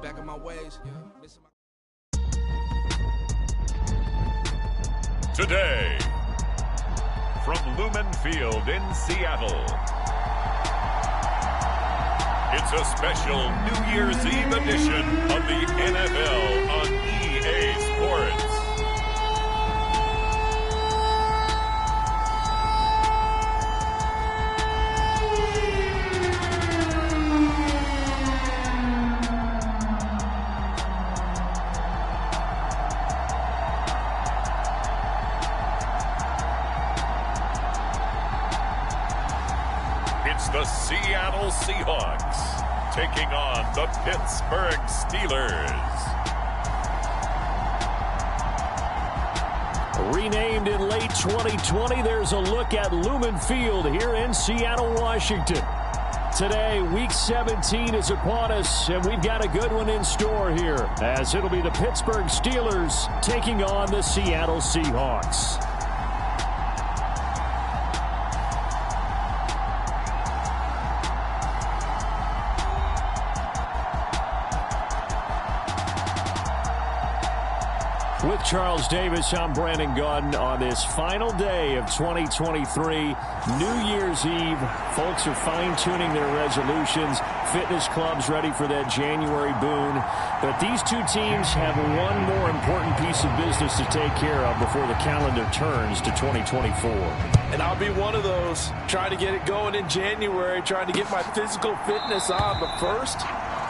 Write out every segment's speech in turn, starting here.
back on my ways. Today, from Lumen Field in Seattle, it's a special New Year's Eve edition of the NFL on EA Sports. It's the Seattle Seahawks taking on the Pittsburgh Steelers. Renamed in late 2020, there's a look at Lumen Field here in Seattle, Washington. Today, Week 17 is upon us, and we've got a good one in store here, as it'll be the Pittsburgh Steelers taking on the Seattle Seahawks. With Charles Davis, I'm Brandon Gaudin on this final day of 2023, New Year's Eve. Folks are fine-tuning their resolutions. Fitness clubs ready for that January boon. But these two teams have one more important piece of business to take care of before the calendar turns to 2024. And I'll be one of those, trying to get it going in January, trying to get my physical fitness on. But first,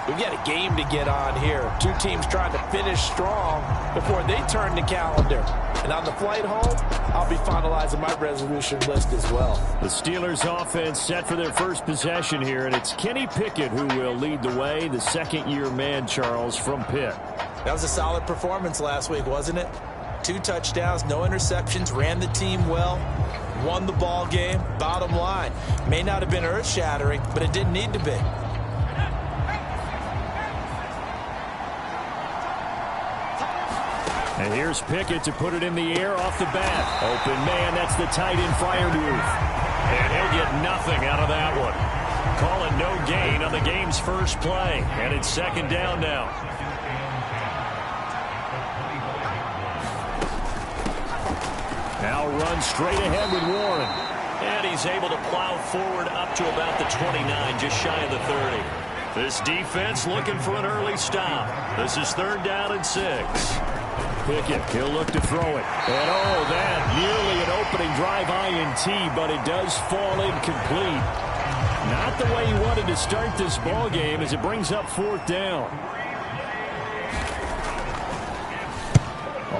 we've got a game to get on here. Two teams trying to finish strong before they turn the calendar. And on the flight home, I'll be finalizing my resolution list as well. The Steelers offense set for their first possession here, and it's Kenny Pickett who will lead the way, the second-year man, Charles, from Pitt. That was a solid performance last week, wasn't it? 2 touchdowns, no interceptions, ran the team well, won the ball game. Bottom line, may not have been earth-shattering, but it didn't need to be. And here's Pickett to put it in the air off the bat. Open man, that's the tight end Freiermuth. And he'll get nothing out of that one. Calling no gain on the game's first play. And it's second down now. Now run straight ahead with Warren. And he's able to plow forward up to about the 29, just shy of the 30. This defense looking for an early stop. This is third down and 6. Pickett, he'll look to throw it. And oh, that nearly an opening drive INT, but it does fall incomplete. Not the way he wanted to start this ball game as it brings up fourth down.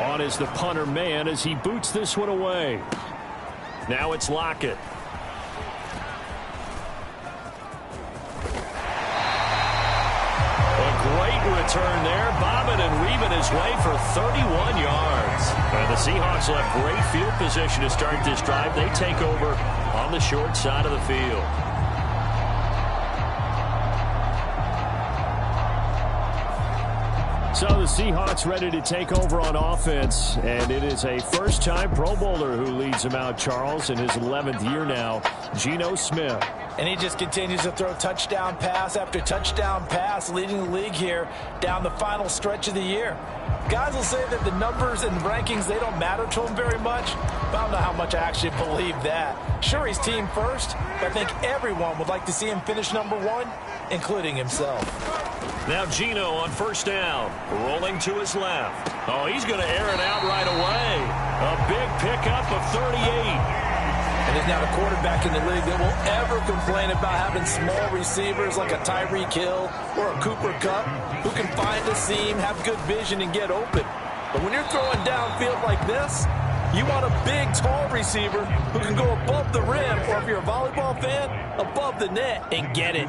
On is the punter man as he boots this one away. Now it's Lockett. Great return there, bobbing and weaving his way for 31 yards. And the Seahawks will have great field position to start this drive. They take over on the short side of the field. So the Seahawks ready to take over on offense, and it is a first-time Pro Bowler who leads them out, Charles, in his 11th year now, Geno Smith. And he just continues to throw touchdown pass after touchdown pass, leading the league here down the final stretch of the year. Guys will say that the numbers and rankings, they don't matter to him very much, but I don't know how much I actually believe that. Sure, he's team first, but I think everyone would like to see him finish number 1, including himself. Now Geno on first down, rolling to his left. Oh, he's going to air it out right away. A big pickup of 38. And there's not a quarterback in the league that will ever complain about having small receivers like a Tyreek Hill or a Cooper Kupp who can find a seam, have good vision, and get open. But when you're throwing downfield like this, you want a big, tall receiver who can go above the rim, or if you're a volleyball fan, above the net and get it.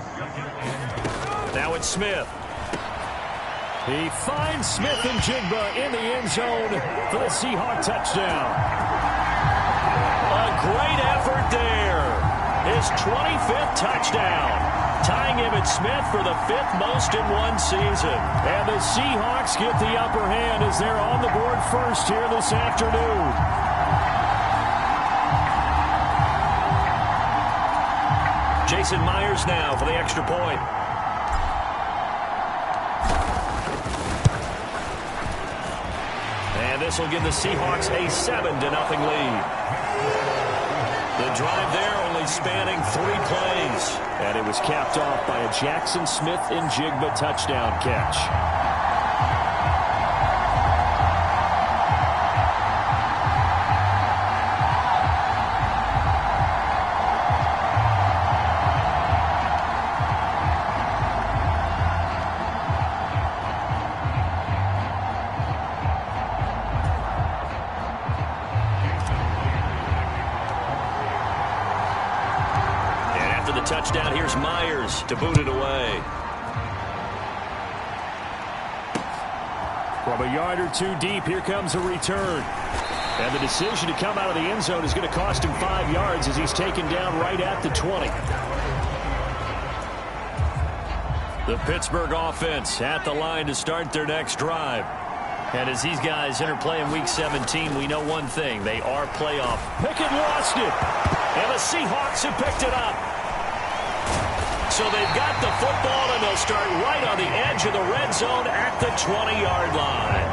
Now it's Smith. He finds Smith and Jigba in the end zone for the Seahawk touchdown. A great effort there. His 25th touchdown. Tying him at Smith for the 5th most in one season. And the Seahawks get the upper hand as they're on the board first here this afternoon. Jason Myers now for the extra point. this will give the Seahawks a 7-0 lead. The drive there only spanning 3 plays. And it was capped off by a Jackson Smith-Njigba touchdown catch. Touchdown, here's Myers to boot it away. From a yard or 2 deep, here comes a return. And the decision to come out of the end zone is going to cost him 5 yards as he's taken down right at the 20. The Pittsburgh offense at the line to start their next drive. And as these guys interplay in Week 17, we know one thing. They are playoff. Pickett lost it. And the Seahawks have picked it up. So they've got the football, and they'll start right on the edge of the red zone at the 20-yard line.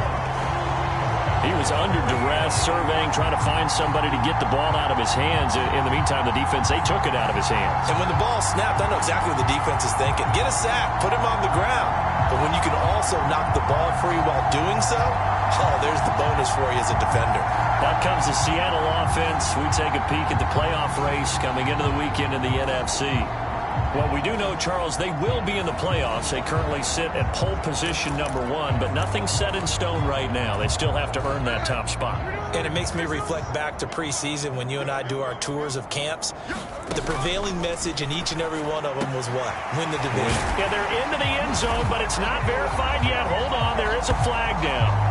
He was under duress, surveying, trying to find somebody to get the ball out of his hands. In the meantime, the defense, they took it out of his hands. And when the ball snapped, I know exactly what the defense is thinking. Get a sack, put him on the ground. But when you can also knock the ball free while doing so, oh, there's the bonus for you as a defender. Out comes the Seattle offense. We take a peek at the playoff race coming into the weekend in the NFC. Well, we do know, Charles, they will be in the playoffs. They currently sit at pole position #1, but nothing's set in stone right now. They still have to earn that top spot. And it makes me reflect back to preseason when you and I do our tours of camps. The prevailing message in each and every one of them was what? Win the division. Yeah, they're into the end zone, but it's not verified yet. Hold on, there is a flag down.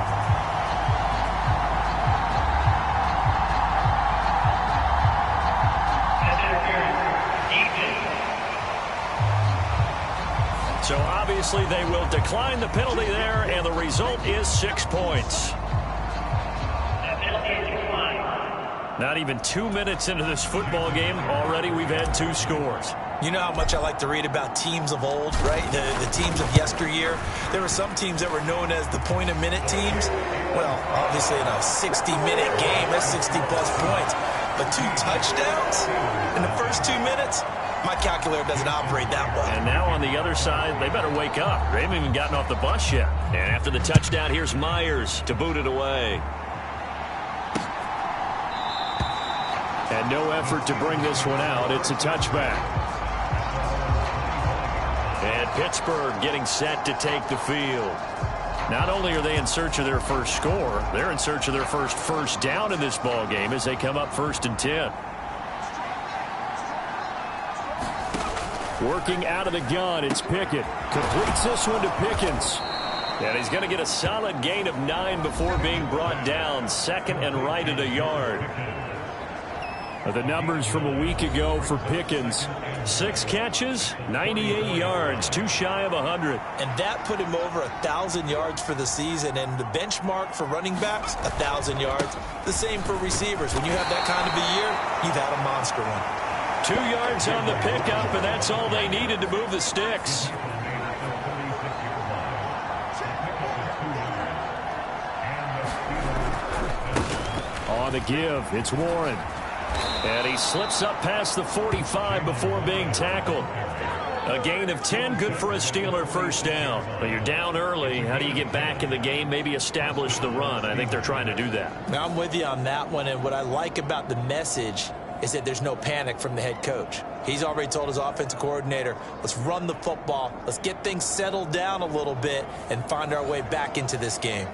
So obviously they will decline the penalty there, and the result is 6 points. Not even 2 minutes into this football game, already we've had 2 scores. You know how much I like to read about teams of old, right? The teams of yesteryear. There were some teams that were known as the point-a-minute teams. Well, obviously in a 60-minute game, that's 60-plus points. But 2 touchdowns in the first 2 minutes? My calculator doesn't operate that well. And now on the other side, they better wake up. They haven't even gotten off the bus yet. And after the touchdown, here's Myers to boot it away. And no effort to bring this one out. It's a touchback. And Pittsburgh getting set to take the field. Not only are they in search of their first score, they're in search of their first down in this ball game as they come up 1st and 10. Working out of the gun, it's Pickett. Completes this one to Pickens. And he's going to get a solid gain of 9 before being brought down. 2nd and right at a yard. The numbers from a week ago for Pickens. 6 catches, 98 yards, 2 shy of 100. And that put him over 1,000 yards for the season. And the benchmark for running backs, 1,000 yards. The same for receivers. When you have that kind of a year, you've had a monster one. 2 yards on the pickup, and that's all they needed to move the sticks. On the give, it's Warren. And he slips up past the 45 before being tackled. A gain of 10, good for a Steeler first down. But you're down early. How do you get back in the game, maybe establish the run? I think they're trying to do that. Now, I'm with you on that one, and what I like about the message is that there's no panic from the head coach. He's already told his offensive coordinator, let's run the football, let's get things settled down a little bit and find our way back into this game.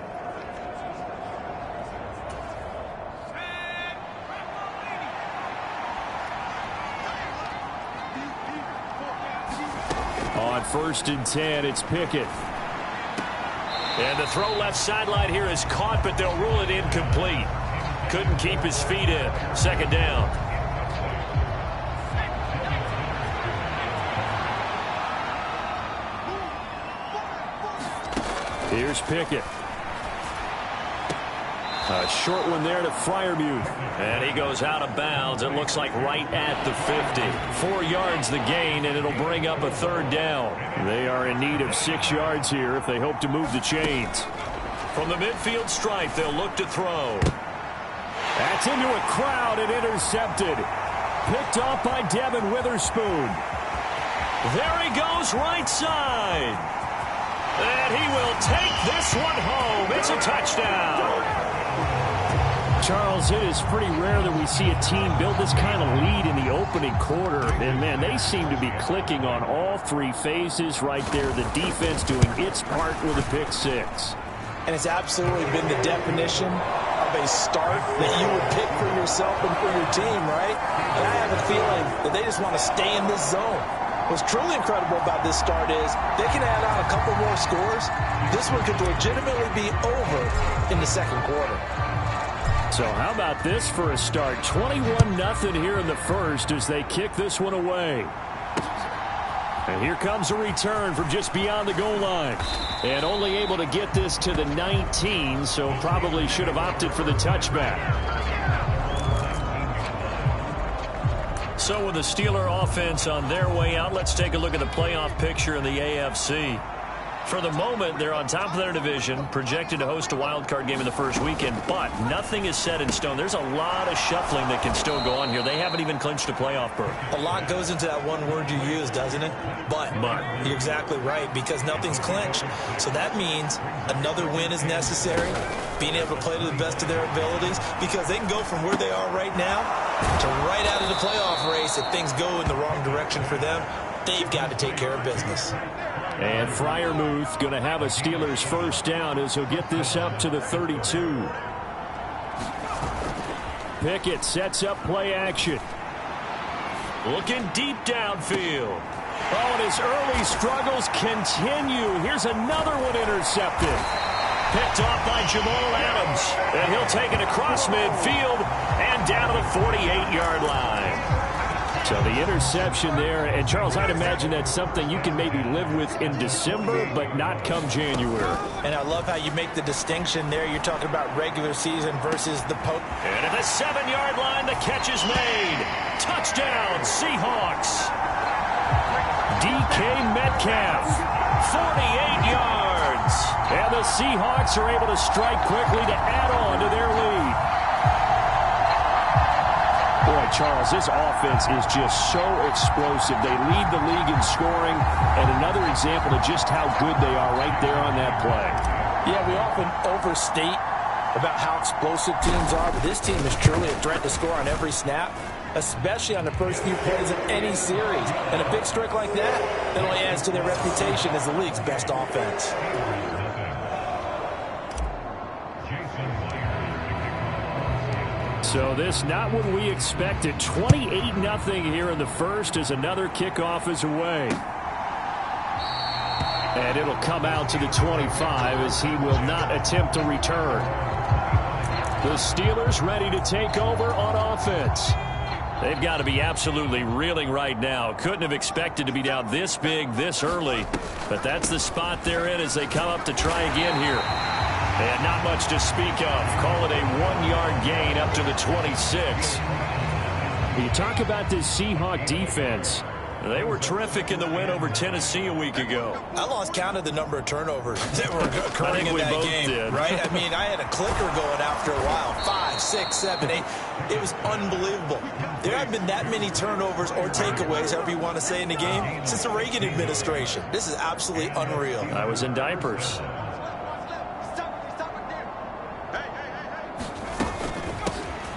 On 1st and 10, it's Pickett. And the throw left sideline here is caught, but they'll rule it incomplete. Couldn't keep his feet in. 2nd down. Here's Pickett. A short one there to Freiermuth. And he goes out of bounds. It looks like right at the 50. 4 yards the gain, and it'll bring up a 3rd down. They are in need of 6 yards here if they hope to move the chains. From the midfield stripe, they'll look to throw. That's into a crowd and intercepted. Picked off by Devin Witherspoon. There he goes right side. And he will take this one home. It's a touchdown. Charles, it is pretty rare that we see a team build this kind of lead in the opening quarter. And, man, they seem to be clicking on all three phases right there. The defense doing its part with a pick six. And it's absolutely been the definition of a start that you would pick for yourself and for your team, right? And I have a feeling that they just want to stay in this zone. What's truly incredible about this start is they can add on a couple more scores. This one could legitimately be over in the second quarter. So how about this for a start? 21-0 here in the first as they kick this one away. And here comes a return from just beyond the goal line. And only able to get this to the 19, so probably should have opted for the touchback. So with the Steeler offense on their way out, let's take a look at the playoff picture in the AFC. For the moment, they're on top of their division, projected to host a wild card game in the first weekend, but nothing is set in stone. There's a lot of shuffling that can still go on here. They haven't even clinched a playoff berth. A lot goes into that one word you use, doesn't it? But. You're exactly right, because nothing's clinched. So that means another win is necessary, being able to play to the best of their abilities, because they can go from where they are right now to right out of the playoff race if things go in the wrong direction for them. They've got to take care of business. And Freiermuth going to have a Steelers first down as he'll get this up to the 32. Pickett sets up play action. Looking deep downfield. Oh, and his early struggles continue. Here's another one intercepted. Picked off by Jamal Adams. And he'll take it across midfield and down to the 48-yard line. So the interception there, and Charles, I'd imagine that's something you can maybe live with in December, but not come January. And I love how you make the distinction there. You're talking about regular season versus the post. And at the 7-yard line, the catch is made. Touchdown, Seahawks. DK Metcalf, 48 yards. And the Seahawks are able to strike quickly to add on to their lead. Boy, Charles, this offense is just so explosive. They lead the league in scoring, and another example of just how good they are right there on that play. Yeah, we often overstate about how explosive teams are, but this team is truly a threat to score on every snap, especially on the first few plays of any series. And a big streak like that only adds to their reputation as the league's best offense. So this not what we expected. 28-0 here in the first as another kickoff is away. And it'll come out to the 25 as he will not attempt a return. The Steelers ready to take over on offense. They've got to be absolutely reeling right now. Couldn't have expected to be down this big this early. But that's the spot they're in as they come up to try again here. And not much to speak of. Call it a 1-yard gain up to the 26. You talk about this Seahawk defense. They were terrific in the win over Tennessee a week ago. I lost count of the number of turnovers that were occurring in that game. Did. Right? I mean, I had a clicker going after a while. 5, 6, 7, 8. It was unbelievable. There haven't been that many turnovers or takeaways, however you want to say, in the game since the Reagan administration. This is absolutely unreal. I was in diapers.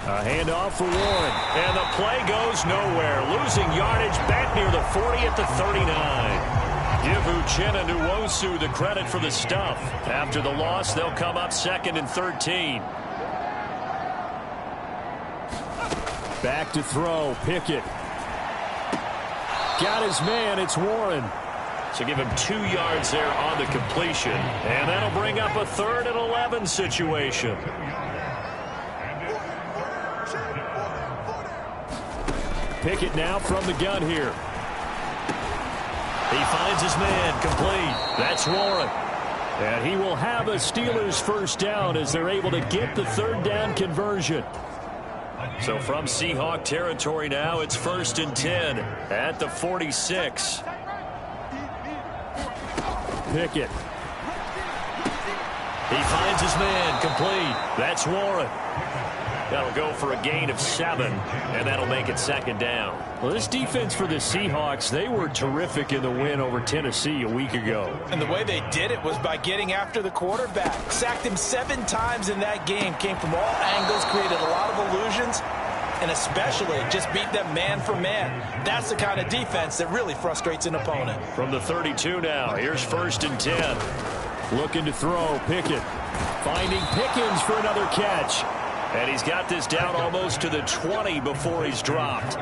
A handoff for Warren. And the play goes nowhere. Losing yardage back near the 40 at the 39. Give Uchenna Nwosu the credit for the stuff. After the loss, they'll come up 2nd and 13. Back to throw. Pickett. Got his man. It's Warren. So give him 2 yards there on the completion. And that'll bring up a 3rd and 11 situation. Pickett now from the gun here. He finds his man complete. That's Warren. And he will have a Steelers first down as they're able to get the 3rd down conversion. So from Seahawk territory now, it's 1st and 10 at the 46. Pickett. He finds his man, complete. That's Warren. That'll go for a gain of 7, and that'll make it 2nd down. Well, this defense for the Seahawks, they were terrific in the win over Tennessee a week ago. And the way they did it was by getting after the quarterback. Sacked him 7 times in that game. Came from all angles, created a lot of illusions, and especially just beat them man for man. That's the kind of defense that really frustrates an opponent. From the 32 now, here's 1st and 10. Looking to throw, Pickett. Finding Pickens for another catch. And he's got this down almost to the 20 before he's dropped.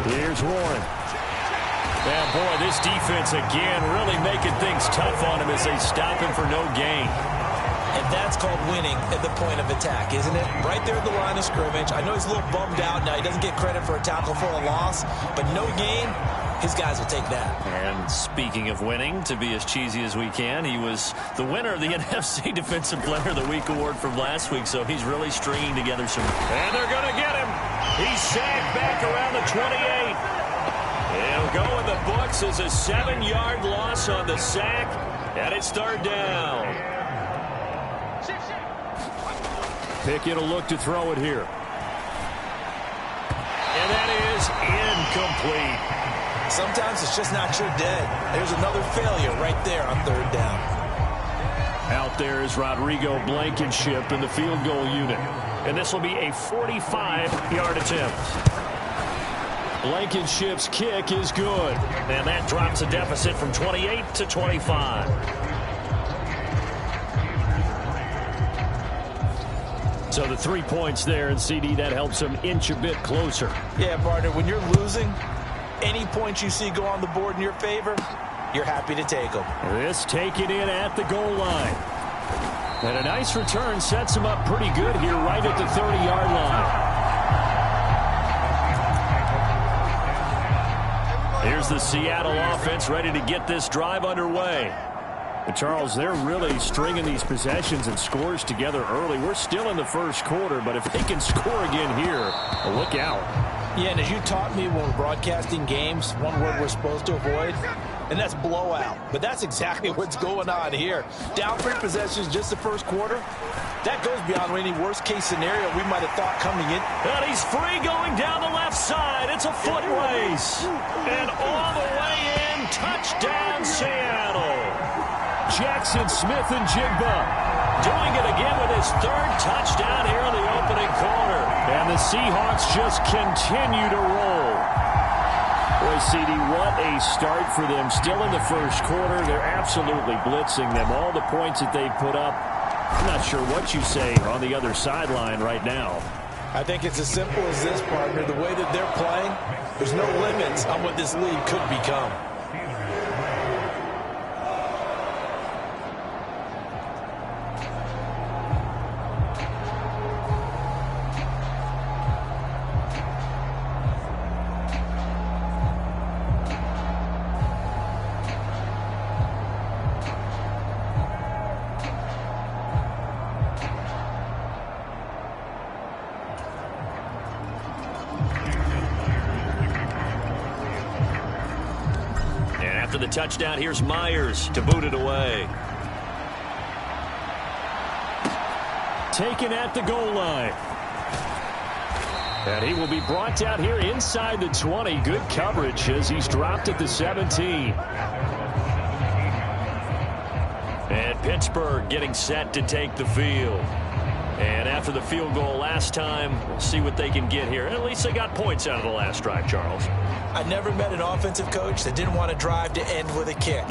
Here's Warren. And boy, this defense again really making things tough on him as they stop him for no gain. And that's called winning at the point of attack, isn't it? Right there at the line of scrimmage. I know he's a little bummed out now. He doesn't get credit for a tackle for a loss, but no gain. His guys will take that. And speaking of winning, to be as cheesy as we can, he was the winner of the NFC Defensive Player of the Week award from last week, so he's really stringing together some... And they're going to get him. He's sacked back around the 28. It'll go in the books as a 7-yard loss on the sack, and it's 3rd down. Pickett will look to throw it here. And that is incomplete. Sometimes it's just not your day. There's another failure right there on 3rd down. Out there is Rodrigo Blankenship in the field goal unit. And this will be a 45-yard attempt. Blankenship's kick is good. And that drops the deficit from 28 to 25. So the 3 points there, and CD, that helps him inch a bit closer. Yeah, partner, when you're losing, any points you see go on the board in your favor, you're happy to take them. This taken in at the goal line. And a nice return sets him up pretty good here right at the 30-yard line. Here's the Seattle offense ready to get this drive underway. And Charles, they're really stringing these possessions and scores together early. We're still in the first quarter, but if they can score again here, look out. Yeah, and as you taught me when we're broadcasting games, one word we're supposed to avoid, and that's blowout. But that's exactly what's going on here. Down 3 possessions just the first quarter. That goes beyond any worst-case scenario we might have thought coming in. And he's free going down the left side. It's a foot race. And all the way in, touchdown Seattle. Jackson Smith and Jigba doing it again with his 3rd touchdown here in the opening quarter. And the Seahawks just continue to roll. Boy, CD, what a start for them. Still in the first quarter. They're absolutely blitzing them. All the points that they put up, I'm not sure what you say on the other sideline right now. I think it's as simple as this, partner. The way that they're playing, there's no limits on what this league could become. After the touchdown, here's Myers to boot it away. Taken at the goal line. And he will be brought down here inside the 20. Good coverage as he's dropped at the 17. And Pittsburgh getting set to take the field. And after the field goal last time, we'll see what they can get here. At least they got points out of the last drive, Charles. I never met an offensive coach that didn't want to drive to end with a kick.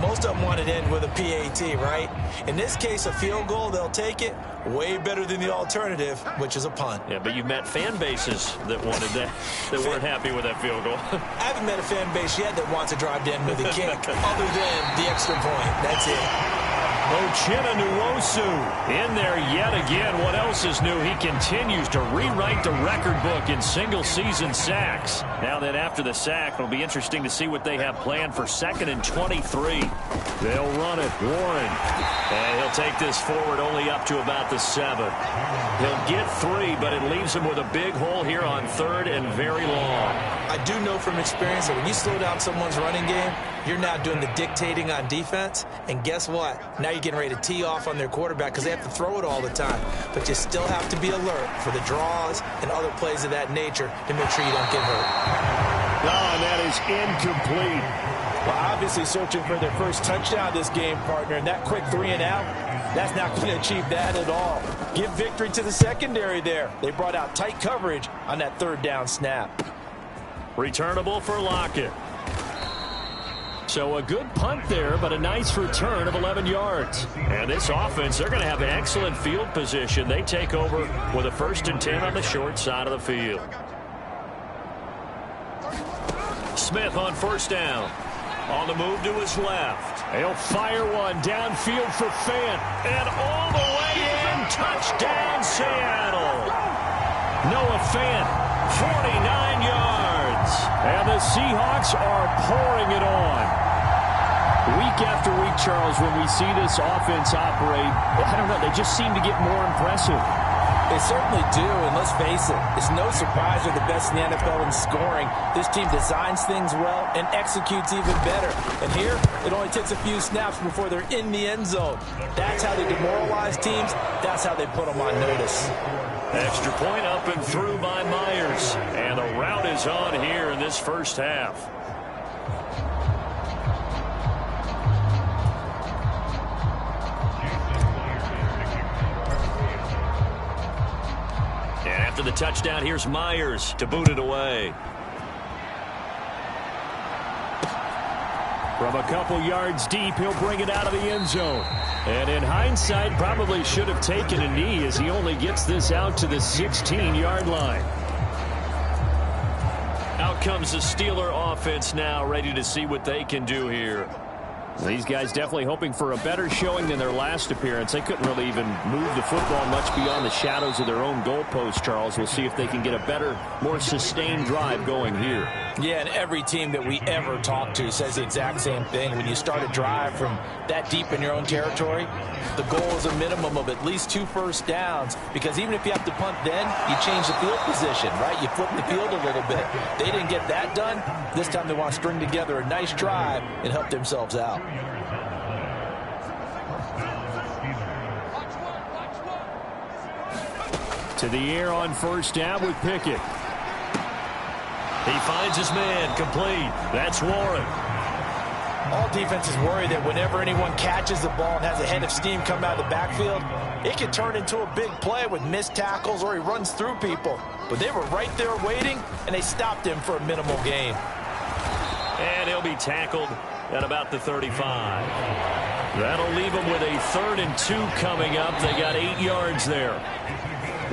Most of them wanted to end with a PAT, right? In this case, a field goal, they'll take it. Way better than the alternative, which is a punt. Yeah, but you've met fan bases that wanted that, that weren't happy with that field goal. I haven't met a fan base yet that wants to drive to end with a kick, other than the extra point. That's it. Uchenna Nwosu in there yet again. What else is new? He continues to rewrite the record book in single-season sacks. Now that after the sack, it'll be interesting to see what they have planned for 2nd and 23. They'll run it. Warren. And he'll take this forward only up to about the 7. He'll get 3, but it leaves him with a big hole here on 3rd and very long. I I do know from experience that when you slow down someone's running game, you're now doing the dictating on defense. And guess what? Now you're getting ready to tee off on their quarterback because they have to throw it all the time. But you still have to be alert for the draws and other plays of that nature to make sure you don't get hurt. Oh, and that is incomplete. Well, obviously searching for their first touchdown this game, partner, and that quick 3 and out, that's not going to achieve that at all. Give victory to the secondary there. They brought out tight coverage on that 3rd down snap. Returnable for Lockett. So a good punt there, but a nice return of 11 yards. And this offense, they're going to have an excellent field position. They take over with a 1st and 10 on the short side of the field. Smith on 1st down. On the move to his left. He'll fire one downfield for Fant. And all the way in. Touchdown, Seattle. Noah Fant, 49 yards. And the Seahawks are pouring it on. Week after week, Charles, when we see this offense operate, I don't know, they just seem to get more impressive. They certainly do, and let's face it, it's no surprise they're the best in the NFL in scoring. This team designs things well and executes even better. And here, it only takes a few snaps before they're in the end zone. That's how they demoralize teams. That's how they put them on notice. Extra point up and through by Myers. And the route is on here in this first half. After the touchdown, here's Myers to boot it away. From a couple yards deep, he'll bring it out of the end zone. And in hindsight, probably should have taken a knee as he only gets this out to the 16-yard line. Out comes the Steeler offense now, ready to see what they can do here. These guys definitely hoping for a better showing than their last appearance. They couldn't really even move the football much beyond the shadows of their own goalpost, Charles. We'll see if they can get a better, more sustained drive going here. Yeah, and every team that we ever talk to says the exact same thing. When you start a drive from that deep in your own territory, the goal is a minimum of at least 2 first downs, because even if you have to punt then, you change the field position, right? You flip the field a little bit. They didn't get that done. This time they want to string together a nice drive and help themselves out. To the air on 1st down with Pickett. He finds his man, complete. That's Warren. All defenses worry that whenever anyone catches the ball and has a head of steam come out of the backfield, it can turn into a big play with missed tackles or he runs through people. But they were right there waiting, and they stopped him for a minimal gain. And he'll be tackled at about the 35. That'll leave them with a 3rd and 2 coming up. They got 8 yards there.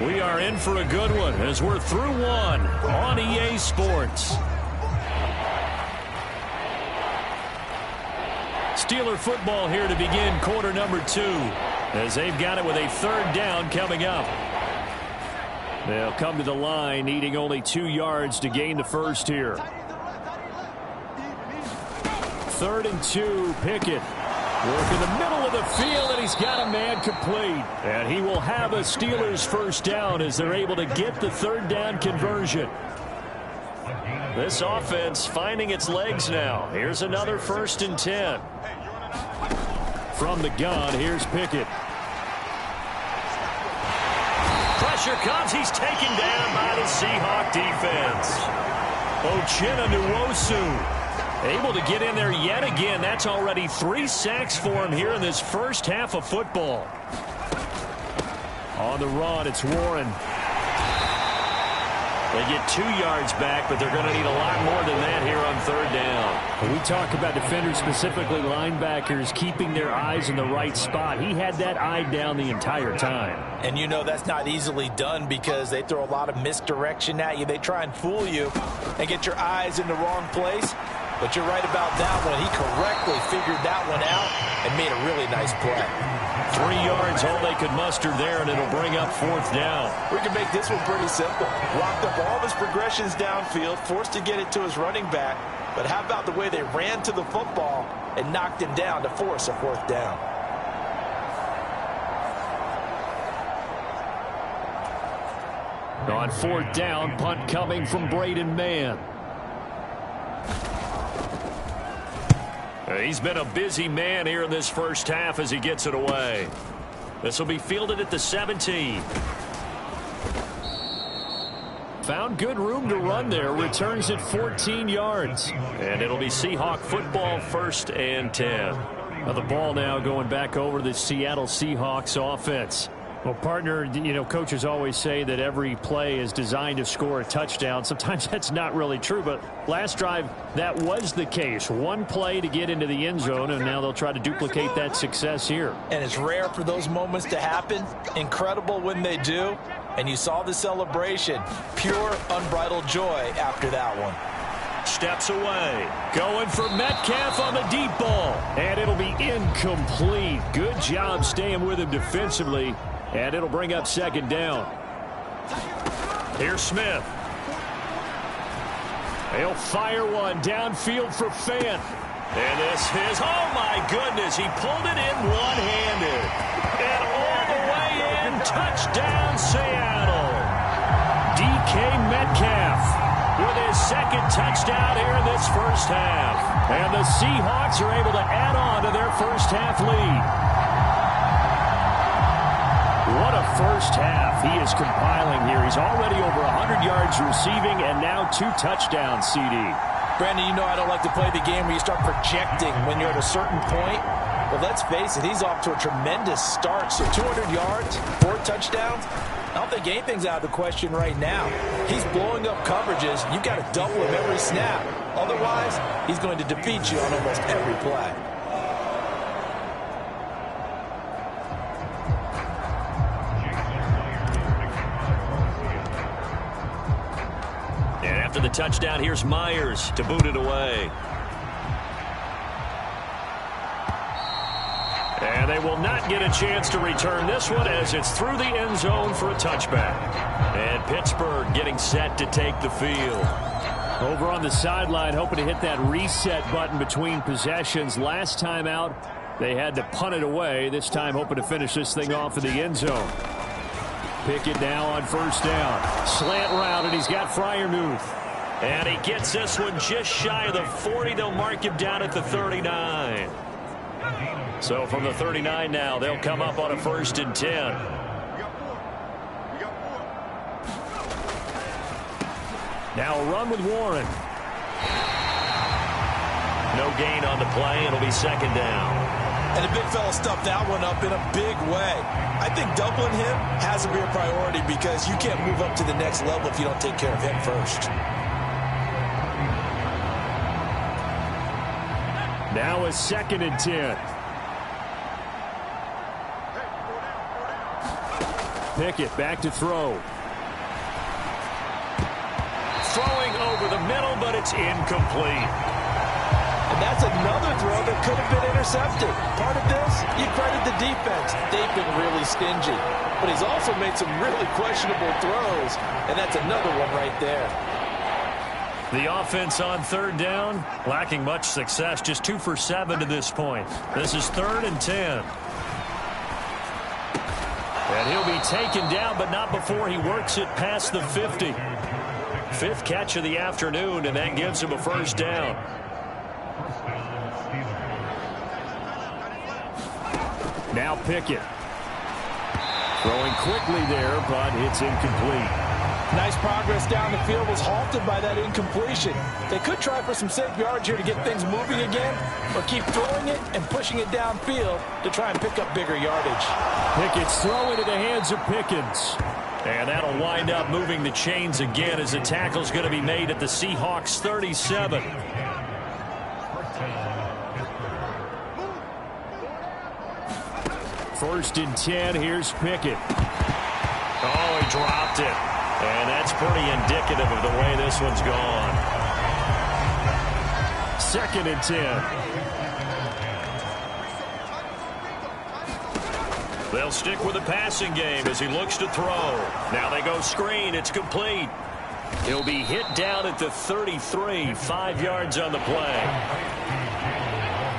We are in for a good one as we're through one on EA Sports. Steeler football here to begin quarter number 2 as they've got it with a 3rd down coming up. They'll come to the line needing only 2 yards to gain the first here. 3rd and 2, Pickett. Work in the middle of the field, and he's got a man complete. And he will have a Steelers first down as they're able to get the 3rd down conversion. This offense finding its legs now. Here's another 1st and 10. From the gun, here's Pickett. Pressure comes. He's taken down by the Seahawk defense. Uchenna Nwosu able to get in there yet again. That's already 3 sacks for him here in this first half of football. On the run, it's Warren. They get 2 yards back, but they're going to need a lot more than that here on 3rd down. When we talk about defenders, specifically linebackers, keeping their eyes in the right spot. He had that eye down the entire time. And you know that's not easily done because they throw a lot of misdirection at you. They try and fool you and get your eyes in the wrong place. But you're right about that one. He correctly figured that one out and made a really nice play. 3 yards, all they could muster there, and it'll bring up 4th down. We can make this one pretty simple. Locked up all of his progressions downfield, forced to get it to his running back. But how about the way they ran to the football and knocked him down to force a 4th down? On 4th down, punt coming from Braden Mann. He's been a busy man here in this first half as he gets it away. This will be fielded at the 17. Found good room to run there. Returns at 14 yards. And it'll be Seahawk football, 1st and 10. Now the ball now going back over to the Seattle Seahawks offense. Well, partner, you know, coaches always say that every play is designed to score a touchdown. Sometimes that's not really true, but last drive, that was the case. One play to get into the end zone, and now they'll try to duplicate that success here. And it's rare for those moments to happen. Incredible when they do. And you saw the celebration. Pure, unbridled joy after that one. Steps away. Going for Metcalf on the deep ball. And it'll be incomplete. Good job staying with him defensively. And it'll bring up 2nd down. Here's Smith. He'll fire one downfield for Fant. And this is, oh my goodness, he pulled it in one-handed. And all the way in, touchdown Seattle. DK Metcalf with his 2nd touchdown here in this first half. And the Seahawks are able to add on to their first half lead. What a first half he is compiling here. He's already over 100 yards receiving and now 2 touchdowns, CD. Brandon, you know I don't like to play the game where you start projecting when you're at a certain point. But let's face it, he's off to a tremendous start. So 200 yards, 4 touchdowns. I don't think anything's out of the question right now. He's blowing up coverages. You've got to double him every snap. Otherwise, he's going to defeat you on almost every play. After the touchdown, here's Myers to boot it away. And they will not get a chance to return this one as it's through the end zone for a touchback. And Pittsburgh getting set to take the field. Over on the sideline, hoping to hit that reset button between possessions. Last time out, they had to punt it away. This time hoping to finish this thing off in the end zone. Pickett now on 1st down. Slant route, and he's got Freiermuth. And he gets this one just shy of the 40. They'll mark him down at the 39. So from the 39 now, they'll come up on a 1st and 10. Now a run with Warren. No gain on the play. It'll be 2nd down. And the big fella stuffed that one up in a big way. I think doubling him has to be a priority because you can't move up to the next level if you don't take care of him first. Now a 2nd and 10. Pickett back to throw. Throwing over the middle, but it's incomplete. And that's another throw that could have been intercepted. Part of this, you credit the defense. They've been really stingy. But he's also made some really questionable throws, and that's another one right there. The offense on 3rd down, lacking much success, just 2 for 7 to this point. This is 3rd and 10. And he'll be taken down, but not before he works it past the 50. 5th catch of the afternoon, and that gives him a 1st down. Now Pickett. Throwing quickly there, but it's incomplete. Nice progress down the field, was halted by that incompletion. They could try for some safe yards here to get things moving again, or keep throwing it and pushing it downfield to try and pick up bigger yardage. Pickett's throw into the hands of Pickens. And that'll wind up moving the chains again as the tackle's going to be made at the Seahawks 37. First and 10, here's Pickett. Oh, he dropped it. And that's pretty indicative of the way this one's gone. 2nd and 10. They'll stick with the passing game as he looks to throw. Now they go screen. It's complete. He'll be hit down at the 33, 5 yards on the play.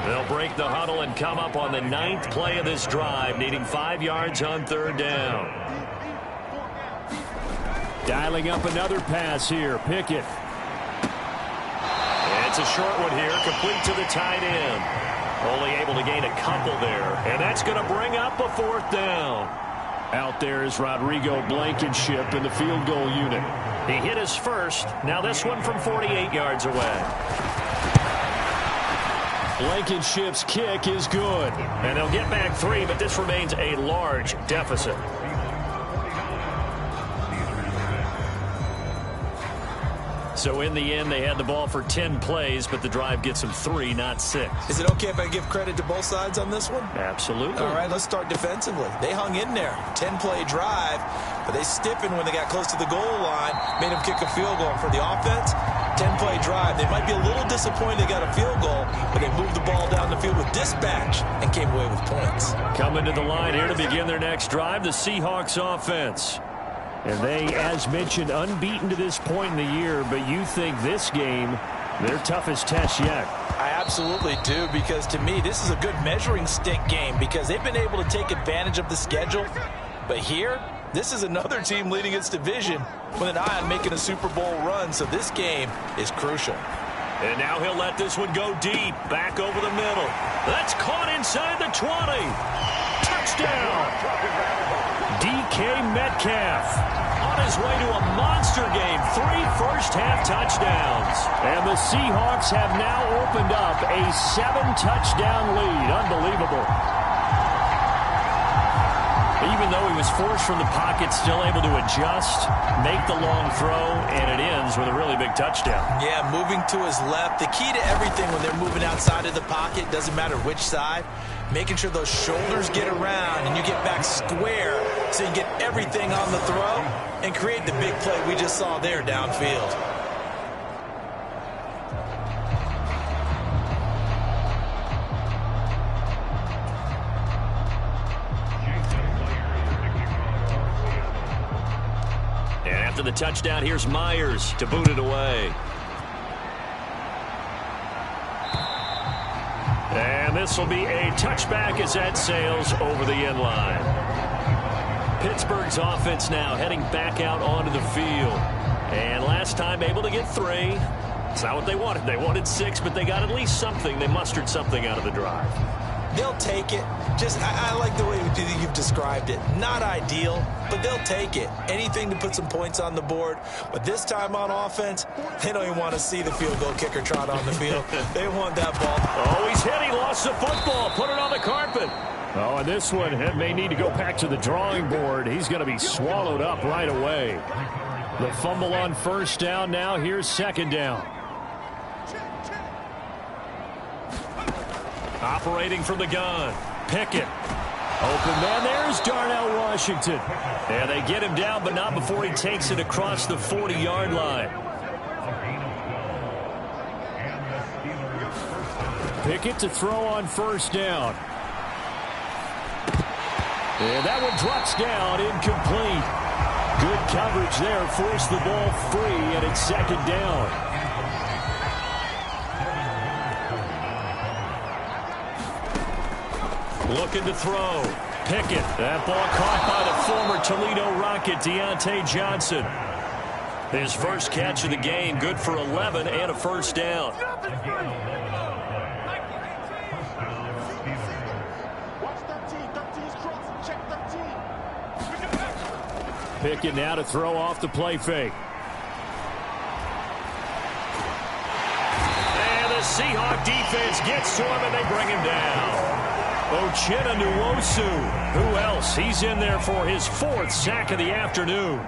They'll break the huddle and come up on the 9th play of this drive, needing 5 yards on 3rd down. Dialing up another pass here. Pickett. And It's a short one here, complete to the tight end. Only able to gain a couple there, and that's going to bring up a 4th down. Out there is Rodrigo Blankenship in the field goal unit. He hit his first. Now this one from 48 yards away. Blankenship's kick is good. And they'll get back 3, but this remains a large deficit. So in the end, they had the ball for 10 plays, but the drive gets them 3, not 6. Is it okay if I give credit to both sides on this one? Absolutely. All right, let's start defensively. They hung in there. 10-play drive, but they stiffened when they got close to the goal line, made them kick a field goal. For the offense, 10-play drive. They might be a little disappointed they got a field goal, but they moved the ball down the field with dispatch and came away with points. Coming to the line here to begin their next drive, the Seahawks offense. And they, as mentioned, unbeaten to this point in the year, but you think this game, their toughest test yet. I absolutely do, because to me, this is a good measuring stick game because they've been able to take advantage of the schedule. But here, this is another team leading its division with an eye on making a Super Bowl run, so this game is crucial. And now he'll let this one go deep, back over the middle. That's caught inside the 20. Touchdown! DK Metcalf on his way to a monster game. 3 first-half touchdowns. And the Seahawks have now opened up a 7-touchdown lead. Unbelievable. Even though he was forced from the pocket, still able to adjust, make the long throw, and it ends with a really big touchdown. Yeah, moving to his left. The key to everything when they're moving outside of the pocket, doesn't matter which side, making sure those shoulders get around and you get back square so you get everything on the throw and create the big play we just saw there downfield. After the touchdown, here's Myers to boot it away. And this will be a touchback as that sails over the end line. Pittsburgh's offense now heading back out onto the field. And last time able to get 3. It's not what they wanted. They wanted 6, but they got at least something. They mustered something out of the drive. They'll take it. I like the way you've described it. Not ideal, but they'll take it. Anything to put some points on the board. But this time on offense, they don't even want to see the field goal kicker trot on the field. They want that ball. Oh, he's hit. He lost the football. Put it on the carpet. Oh, and this one may need to go back to the drawing board. He's going to be swallowed up right away. The fumble on first down now. Here's second down. Operating from the gun. Pickett. Open man. There's Darnell Washington. And they get him down, but not before he takes it across the 40-yard line. Pickett to throw on first down. And that one drops down, incomplete. Good coverage there. Forced the ball free, and it's second down. Looking to throw. Pickett. That ball caught by the former Toledo Rocket, Deontay Johnson. His first catch of the game, good for 11 and a first down. Pickett now to throw off the play fake. And the Seahawk defense gets to him, and they bring him down. Uchenna Nwosu. Who else? He's in there for his 4th sack of the afternoon.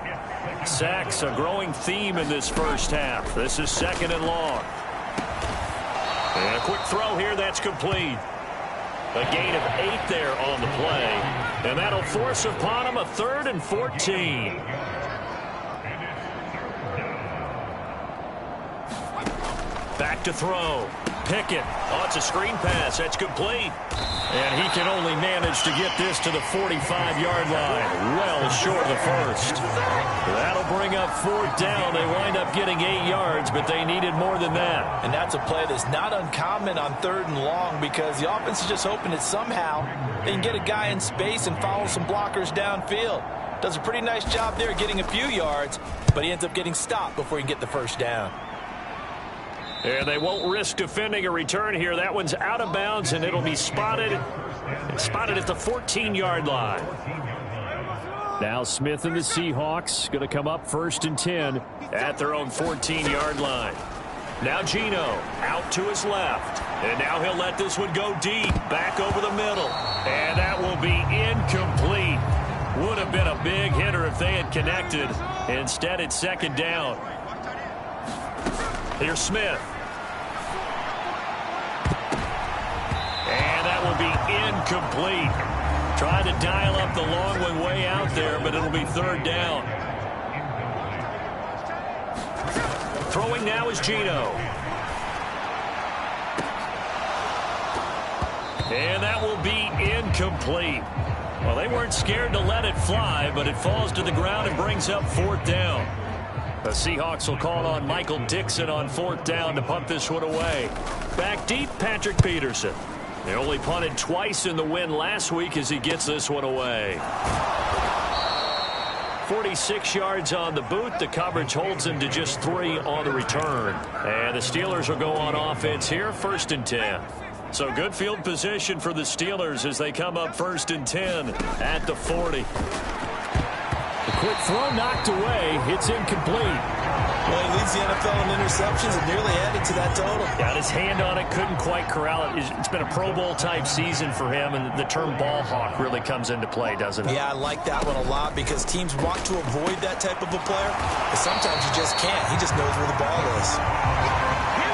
Sacks a growing theme in this first half. This is second and long. And a quick throw here that's complete. A gain of 8 there on the play. And that'll force upon him a 3rd and 14. Back to throw. Pickett. Oh, it's a screen pass. That's complete. And he can only manage to get this to the 45-yard line. Well short of the first. That'll bring up 4th down. They wind up getting 8 yards, but they needed more than that. And that's a play that's not uncommon on 3rd and long because the offense is just hoping that somehow they can get a guy in space and follow some blockers downfield. Does a pretty nice job there getting a few yards, but he ends up getting stopped before he can get the first down. And they won't risk defending a return here. That one's out of bounds, and it'll be spotted at the 14-yard line. Now Smith and the Seahawks going to come up 1st and 10 at their own 14-yard line. Now Geno out to his left. And now he'll let this one go deep, back over the middle. And that will be incomplete. Would have been a big hitter if they had connected. Instead, it's 2nd down. Here's Smith. And that will be incomplete. Tried to dial up the long one way out there, but it'll be 3rd down. Throwing now is Geno. And that will be incomplete. Well, they weren't scared to let it fly, but it falls to the ground and brings up 4th down. The Seahawks will call on Michael Dixon on 4th down to punt this one away. Back deep, Patrick Peterson. They only punted twice in the win last week as he gets this one away. 46 yards on the boot. The coverage holds him to just 3 on the return. And the Steelers will go on offense here, 1st and 10. So good field position for the Steelers as they come up 1st and 10 at the 40. The quick throw knocked away. It's incomplete. Well, he leads the NFL in interceptions and nearly added to that total. Got his hand on it, couldn't quite corral it. It's been a Pro Bowl-type season for him, and the term ball hawk really comes into play, doesn't it? Yeah, I like that one a lot because teams want to avoid that type of a player, but sometimes you just can't. He just knows where the ball is.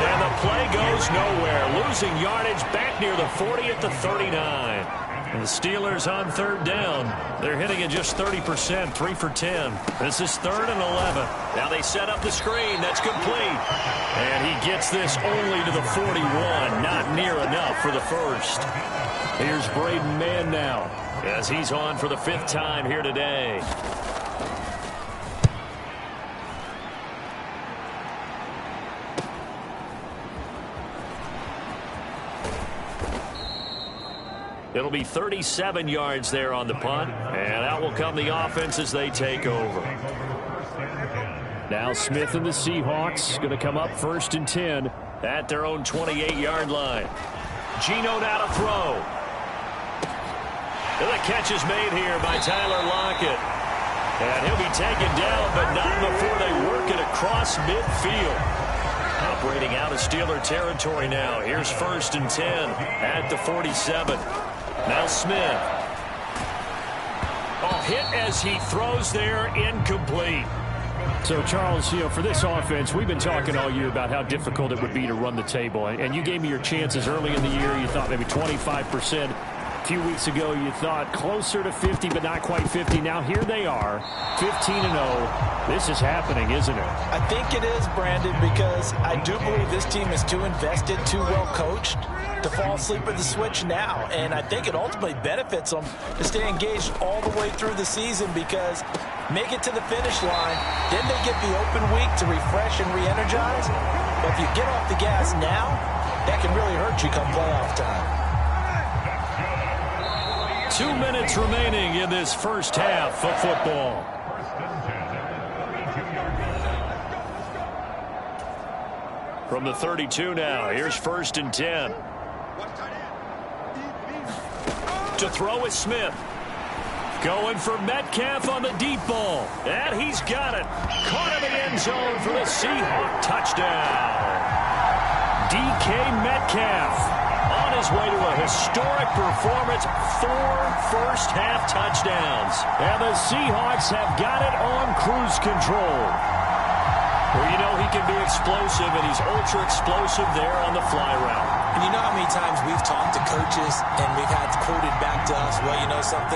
And the play goes nowhere. Losing yardage back near the 40 at the 39. And the Steelers on 3rd down. They're hitting at just 30%, 3 for 10. This is 3rd and 11. Now they set up the screen. That's complete. And he gets this only to the 41. Not near enough for the first. Here's Braden Mann now as he's on for the 5th time here today. It'll be 37 yards there on the punt, and out will come the offense as they take over. Now Smith and the Seahawks going to come up 1st and 10 at their own 28-yard line. Geno now to throw. And the catch is made here by Tyler Lockett. And he'll be taken down, but not before they work it across midfield. Operating out of Steeler territory now. Here's 1st and 10 at the 47. Now Smith. Hit as he throws there, incomplete. So, Charles, for this offense, we've been talking all year about how difficult it would be to run the table. And you gave me your chances early in the year. You thought maybe 25%. A few weeks ago, you thought closer to 50, but not quite 50. Now, here they are, 15-0. This is happening, isn't it? I think it is, Brandon, because I do believe this team is too invested, too well coached to fall asleep at the switch now. And I think it ultimately benefits them to stay engaged all the way through the season because make it to the finish line, then they get the open week to refresh and re-energize. But if you get off the gas now, that can really hurt you come playoff time. 2 minutes remaining in this first half of football. From the 32 now, here's 1st and 10. To throw is Smith. Going for Metcalf on the deep ball. And he's got it. Caught in the end zone for the Seahawk touchdown. DK Metcalf on his way to a historic performance. 4 first-half touchdowns. And the Seahawks have got it on cruise control. Well, you know he can be explosive, and he's ultra-explosive there on the fly route. And you know how many times we've talked to coaches and we've had quoted back to us, well, you know something?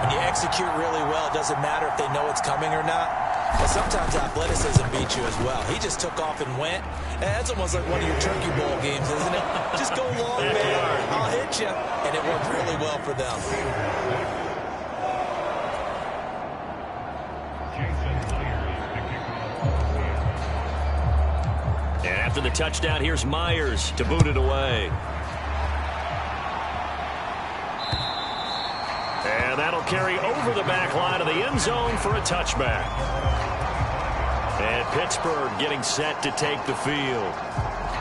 When you execute really well, it doesn't matter if they know it's coming or not. But sometimes athleticism beats you as well. He just took off and went. And that's almost like one of your turkey bowl games, isn't it? Just go long, man. I'll hit you. And it worked really well for them. And after the touchdown, here's Myers to boot it away. And that'll carry over the back line of the end zone for a touchback. And Pittsburgh getting set to take the field.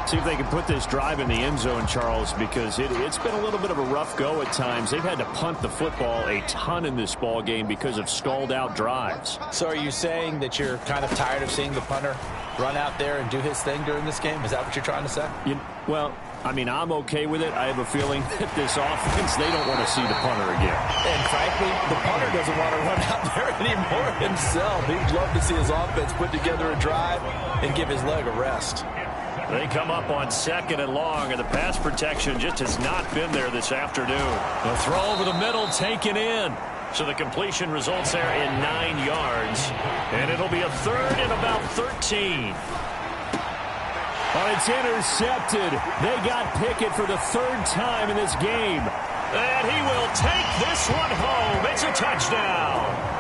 See if they can put this drive in the end zone, Charles, because it's been a little bit of a rough go at times. They've had to punt the football a ton in this ball game because of stalled-out drives. So are you saying that you're kind of tired of seeing the punter run out there and do his thing during this game? Is that what you're trying to say? Well, I mean, I'm okay with it. I have a feeling that this offense, they don't want to see the punter again. And frankly, the punter doesn't want to run out there anymore himself. He'd love to see his offense put together a drive and give his leg a rest. They come up on 2nd and long, and the pass protection just has not been there this afternoon. The throw over the middle taken in. So the completion results there in 9 yards. And it'll be a 3rd and about 13. Well, it's intercepted. They got Pickett for the 3rd time in this game. And he will take this one home. It's a touchdown.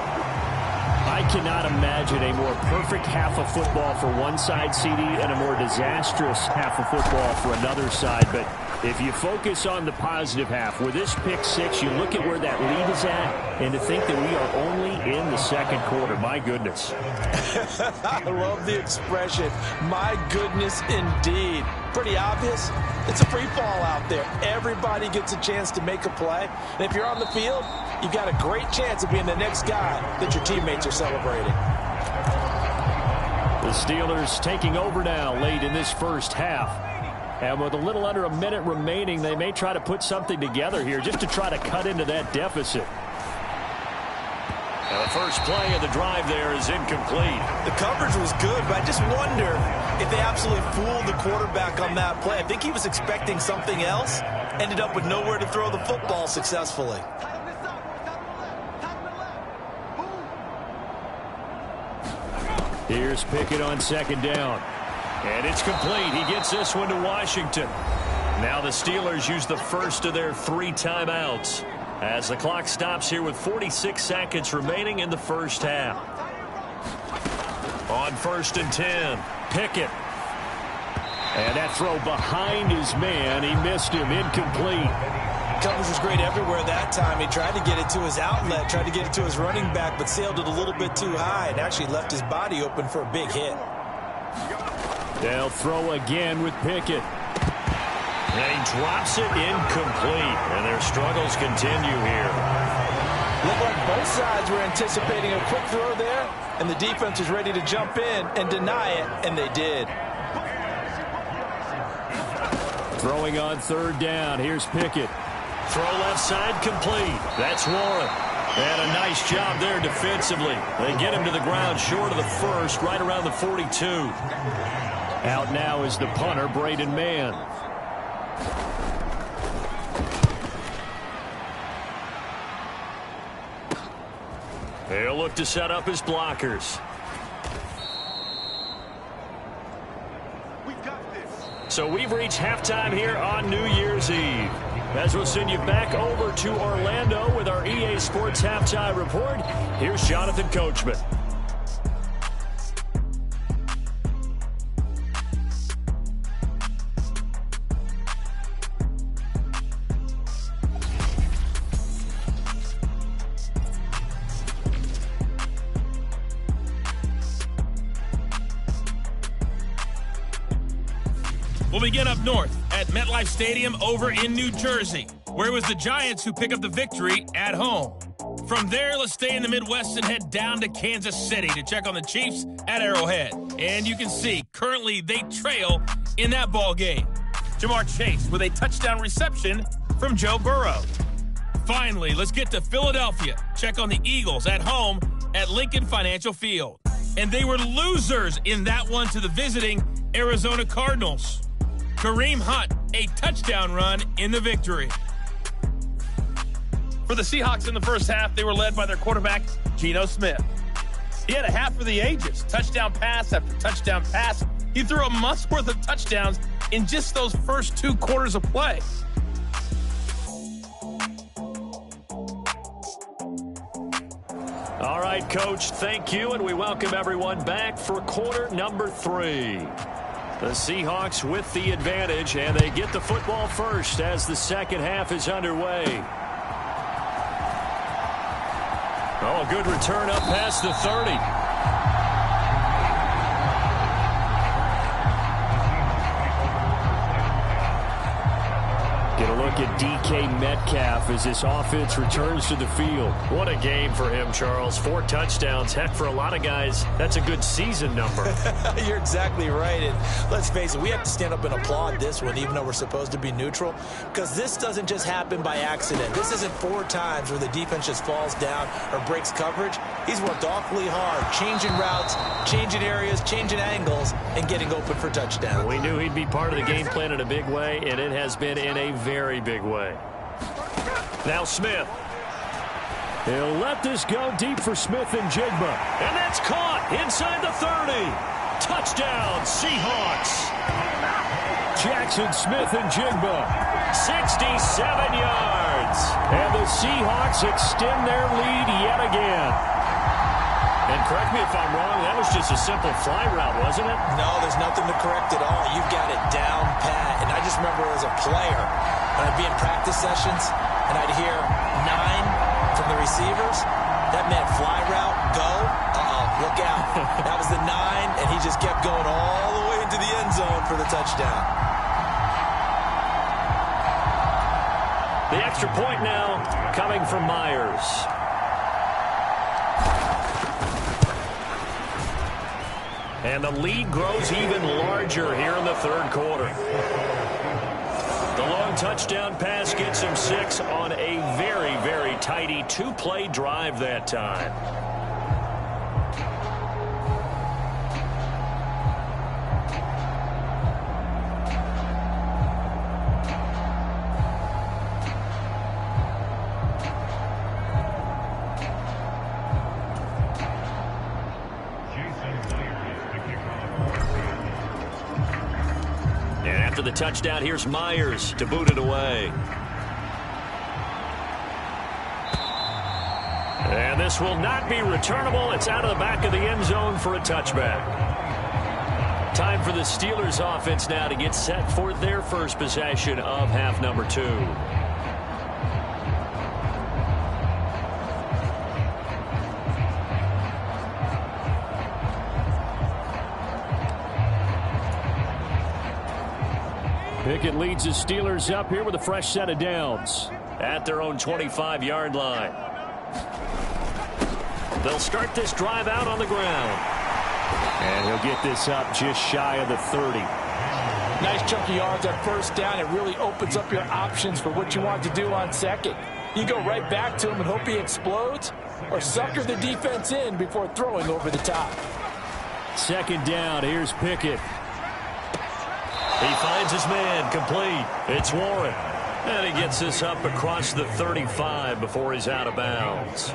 I cannot imagine a more perfect half of football for one side, CD, and a more disastrous half of football for another side. But if you focus on the positive half, with this pick 6, you look at where that lead is at, and to think that we are only in the 2nd quarter. My goodness. I love the expression, my goodness indeed. Pretty obvious. It's a free fall out there. Everybody gets a chance to make a play. And if you're on the field, you've got a great chance of being the next guy that your teammates are celebrating. The Steelers taking over now late in this first half. And with a little under a minute remaining, they may try to put something together here just to try to cut into that deficit. And the first play of the drive there is incomplete. The coverage was good, but I just wonder if they absolutely fooled the quarterback on that play. I think he was expecting something else, ended up with nowhere to throw the football successfully. Here's Pickett on 2nd down. And it's complete. He gets this one to Washington. Now the Steelers use the first of their 3 timeouts as the clock stops here with 46 seconds remaining in the first half. On 1st and 10, Pickett. And that throw behind his man. He missed him. Incomplete. Coverage was great everywhere that time. He tried to get it to his outlet, tried to get it to his running back, but sailed it a little bit too high and actually left his body open for a big hit. They'll throw again with Pickett. And he drops it incomplete. And their struggles continue here. Looked like both sides were anticipating a quick throw there, and the defense was ready to jump in and deny it, and they did. Throwing on 3rd down. Here's Pickett. Throw left side complete. That's Warren. And a nice job there defensively. They get him to the ground short of the first, right around the 42. Out now is the punter, Braden Mann. They'll look to set up his blockers. So we've reached halftime here on New Year's Eve. As we'll send you back over to Orlando with our EA Sports Halftime Report, here's Jonathan Coachman. We'll begin up north at MetLife Stadium over in New Jersey, where it was the Giants who pick up the victory at home. From there, let's stay in the Midwest and head down to Kansas City to check on the Chiefs at Arrowhead. And you can see, currently they trail in that ball game. Jamar Chase with a touchdown reception from Joe Burrow. Finally, let's get to Philadelphia. Check on the Eagles at home at Lincoln Financial Field. And they were losers in that one to the visiting Arizona Cardinals. Kareem Hunt, a touchdown run in the victory. For the Seahawks in the first half, they were led by their quarterback, Geno Smith. He had a half for the ages, touchdown pass after touchdown pass. He threw a month's worth of touchdowns in just those first 2 quarters of play. All right, Coach, thank you, and we welcome everyone back for quarter number 3. The Seahawks with the advantage, and they get the football first as the second half is underway. Oh, good return up past the 30. Get a look at DK Metcalf as this offense returns to the field. What a game for him, Charles. 4 touchdowns. Heck, for a lot of guys, that's a good season number. You're exactly right. And let's face it, we have to stand up and applaud this one, even though we're supposed to be neutral, because this doesn't just happen by accident. This isn't 4 times where the defense just falls down or breaks coverage. He's worked awfully hard, changing routes, changing areas, changing angles, and getting open for touchdowns. We knew he'd be part of the game plan in a big way, and it has been in a very big way. Now Smith. He'll let this go deep for Smith and Jigba. And that's caught inside the 30. Touchdown, Seahawks. Jackson Smith and Jigba. 67 yards. And the Seahawks extend their lead yet again. And correct me if I'm wrong, that was just a simple fly route, wasn't it? No, there's nothing to correct at all. You've got it down pat. And I just remember as a player, when I'd be in practice sessions, and I'd hear 9 from the receivers. That meant fly route, go. Look out. That was the 9, and he just kept going all the way into the end zone for the touchdown. The extra point now coming from Myers. And the lead grows even larger here in the 3rd quarter. The long touchdown pass gets him 6 on a very, very tidy 2-play drive that time. After the touchdown, here's Myers to boot it away. And this will not be returnable. It's out of the back of the end zone for a touchback. Time for the Steelers offense now to get set for their first possession of half number 2. Pickett leads the Steelers up here with a fresh set of downs. At their own 25-yard line. They'll start this drive out on the ground. And he'll get this up just shy of the 30. Nice chunk of yards on first down. It really opens up your options for what you want to do on second. You go right back to him and hope he explodes, or sucker the defense in before throwing over the top. 2nd down. Here's Pickett. He finds his man, complete. It's Warren. And he gets this up across the 35 before he's out of bounds.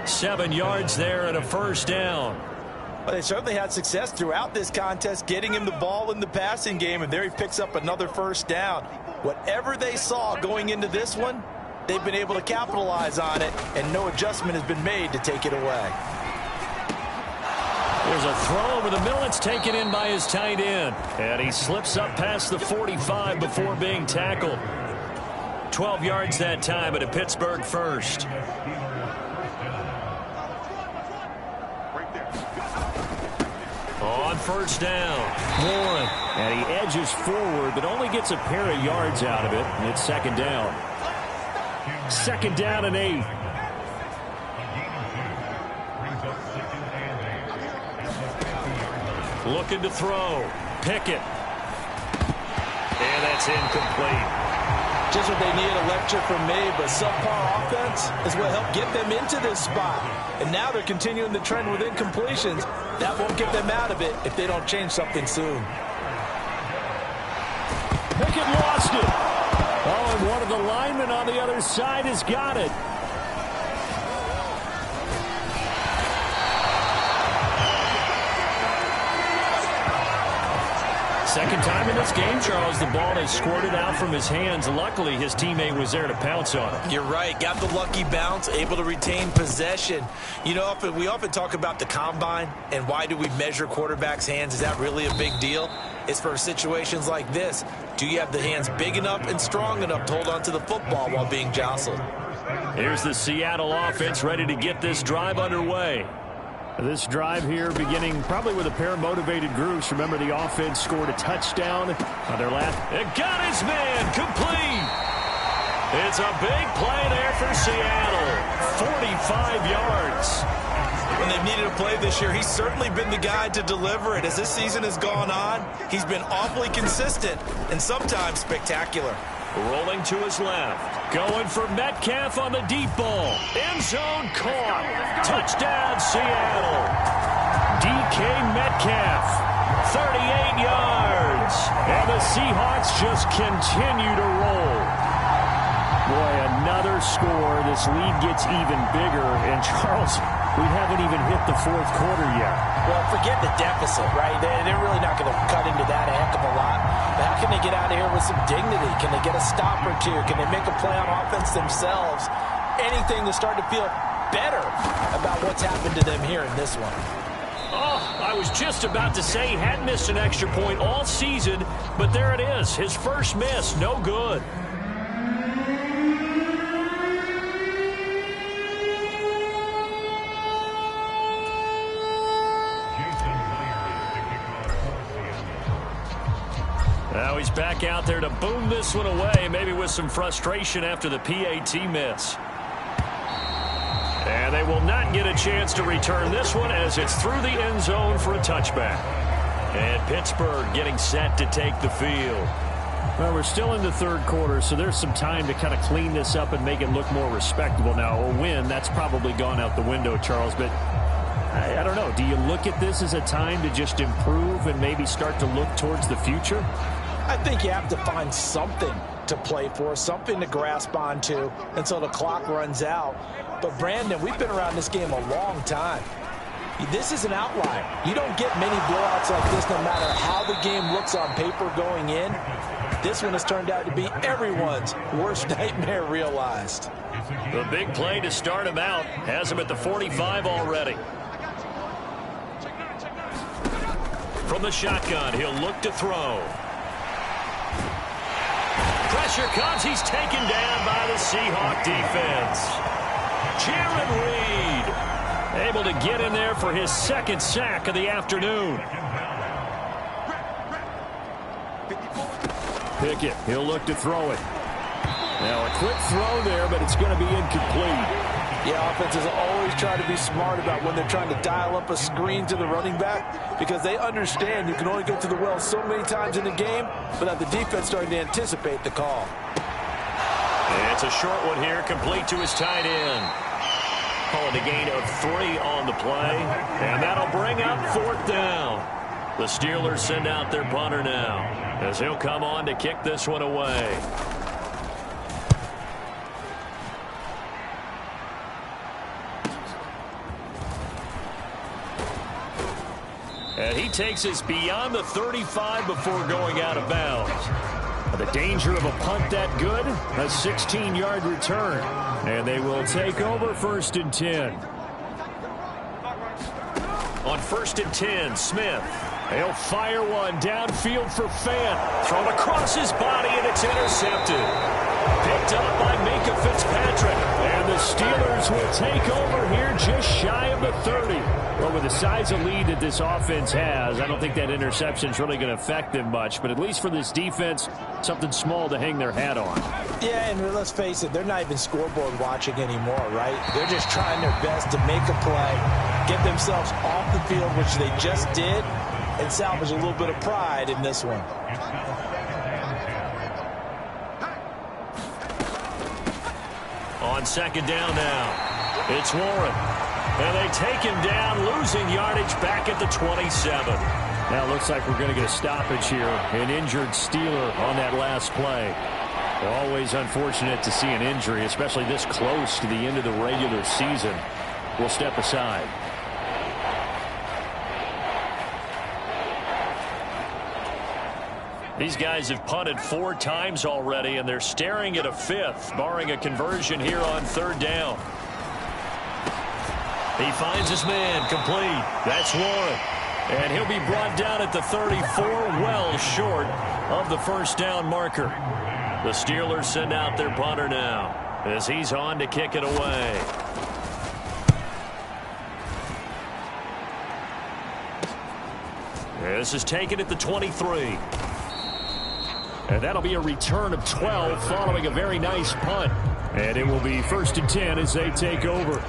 7 yards there and a first down. Well, they certainly had success throughout this contest, getting him the ball in the passing game, and there he picks up another first down. Whatever they saw going into this one, they've been able to capitalize on it, and no adjustment has been made to take it away. There's a throw over the middle. It's taken in by his tight end. And he slips up past the 45 before being tackled. 12 yards that time, but a Pittsburgh first. On first down, Warren. And he edges forward, but only gets a pair of yards out of it. And it's 2nd down. 2nd down and 8. Looking to throw. Pickett. And that's incomplete. Just what they need, a lecture from me, but subpar offense is what helped get them into this spot. And now they're continuing the trend with incompletions. That won't get them out of it if they don't change something soon. Pickett lost it. Oh, and one of the linemen on the other side has got it. Second time in this game, Charles, the ball has squirted out from his hands. Luckily, his teammate was there to pounce on him. You're right. Got the lucky bounce, able to retain possession. You know, we often talk about the combine and why do we measure quarterbacks' hands. Is that really a big deal? It's for situations like this. Do you have the hands big enough and strong enough to hold on to the football while being jostled? Here's the Seattle offense ready to get this drive underway. This drive here beginning probably with a pair of motivated groups. Remember, the offense scored a touchdown on their last. It got his man complete. It's a big play there for Seattle. 45 yards. When they've needed a play this year, he's certainly been the guy to deliver it. As this season has gone on, he's been awfully consistent and sometimes spectacular. Rolling to his left. Going for Metcalf on the deep ball. End zone caught. Touchdown, Seattle. DK Metcalf. 38 yards. And the Seahawks just continue to roll. Boy, another score. This lead gets even bigger. And Charles, we haven't even hit the fourth quarter yet. Well, forget the deficit, right? They're really not going to cut into that a heck of a lot. But how can they get out of here with some dignity? Can they get a stop or two? Can they make a play on offense themselves? Anything to start to feel better about what's happened to them here in this one. Oh, I was just about to say he hadn't missed an extra point all season, but there it is. His first miss, no good. Now he's back out there to boom this one away, maybe with some frustration after the PAT miss. And they will not get a chance to return this one as it's through the end zone for a touchback. And Pittsburgh getting set to take the field. Well, we're still in the third quarter, so there's some time to kind of clean this up and make it look more respectable now. A win, that's probably gone out the window, Charles, but I don't know. Do you look at this as a time to just improve and maybe start to look towards the future? I think you have to find something to play for, something to grasp onto until the clock runs out. But, Brandon, we've been around this game a long time. This is an outlier. You don't get many blowouts like this no matter how the game looks on paper going in. This one has turned out to be everyone's worst nightmare realized. The big play to start him out has him at the 45 already. From the shotgun, he'll look to throw. Pressure comes. He's taken down by the Seahawk defense. Jaron Reed able to get in there for his second sack of the afternoon. Pickett, he'll look to throw it. Now a quick throw there, but it's going to be incomplete. Yeah, offenses always try to be smart about when they're trying to dial up a screen to the running back because they understand you can only go to the well so many times in the game, but have the defense starting to anticipate the call. And it's a short one here, complete to his tight end. Calling a gain of 3 on the play, and that'll bring up fourth down. The Steelers send out their punter now as he'll come on to kick this one away. And he takes us beyond the 35 before going out of bounds. The danger of a punt that good, a 16-yard return. And they will take over 1st and 10. On 1st and 10, Smith. He'll fire one downfield for Fant. Thrown across his body, and it's intercepted. Picked up by Minka Fitzpatrick. And the Steelers will take over here just shy of the 30. Well, with the size of lead that this offense has, I don't think that interception is really going to affect them much. But at least for this defense, something small to hang their hat on. Yeah, and let's face it, they're not even scoreboard watching anymore, right? They're just trying their best to make a play, get themselves off the field, which they just did, and salvage a little bit of pride in this one. On 2nd down now, it's Warren. And they take him down, losing yardage back at the 27. Now it looks like we're going to get a stoppage here. An injured Steeler on that last play. Always unfortunate to see an injury, especially this close to the end of the regular season. We'll step aside. These guys have punted 4 times already, and they're staring at a 5th, barring a conversion here on 3rd down. He finds his man, complete. That's Warren. And he'll be brought down at the 34, well short of the 1st down marker. The Steelers send out their punter now as he's on to kick it away. This is taken at the 23. And that'll be a return of 12 following a very nice punt. And it will be 1st and 10 as they take over.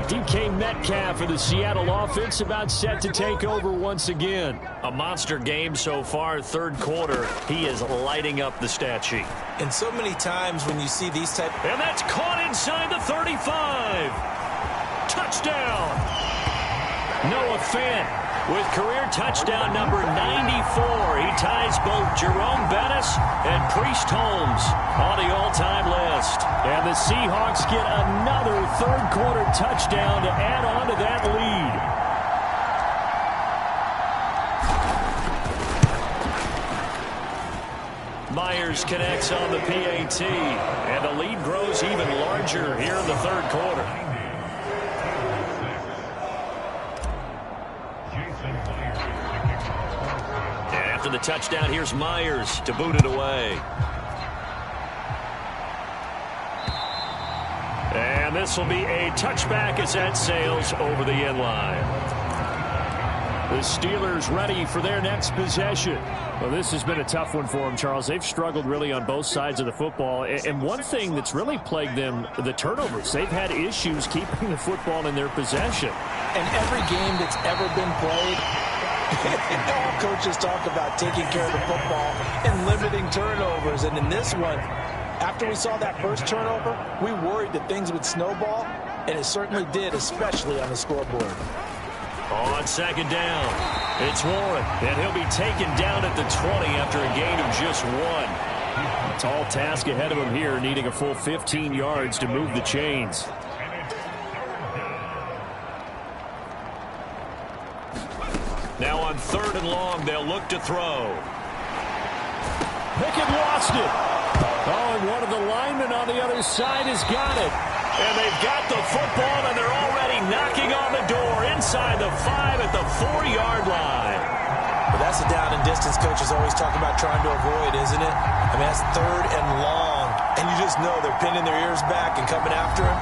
DK Metcalf of the Seattle offense about set to take over once again. A monster game so far, third quarter. He is lighting up the stat sheet. And so many times when you see these type... And that's caught inside the 35. Touchdown. Noah Fant with career touchdown number 94. He ties both Jerome Bettis and Priest Holmes on the all-time list. And the Seahawks get another third-quarter touchdown to add on to that lead. Myers connects on the PAT, and the lead grows even larger here in the third quarter. And after the touchdown, here's Myers to boot it away. And this will be a touchback as that sails over the end line. The Steelers ready for their next possession. Well, this has been a tough one for them, Charles. They've struggled really on both sides of the football. And one thing that's really plagued them, the turnovers. They've had issues keeping the football in their possession. And every game that's ever been played, all coaches talk about taking care of the football and limiting turnovers. And in this one, after we saw that first turnover, we worried that things would snowball, and it certainly did, especially on the scoreboard. On second down, it's Warren, and he'll be taken down at the 20 after a gain of just 1. A tall task ahead of him here, needing a full 15 yards to move the chains. Now on 3rd and long, they'll look to throw. Pickett lost it. Oh, and one of the linemen on the other side has got it. And they've got the football, and they're already knocking on the door inside the 5 at the 4-yard line. But that's the down and distance coaches always talk about trying to avoid, isn't it? I mean, that's 3rd and long. And you just know they're pinning their ears back and coming after him,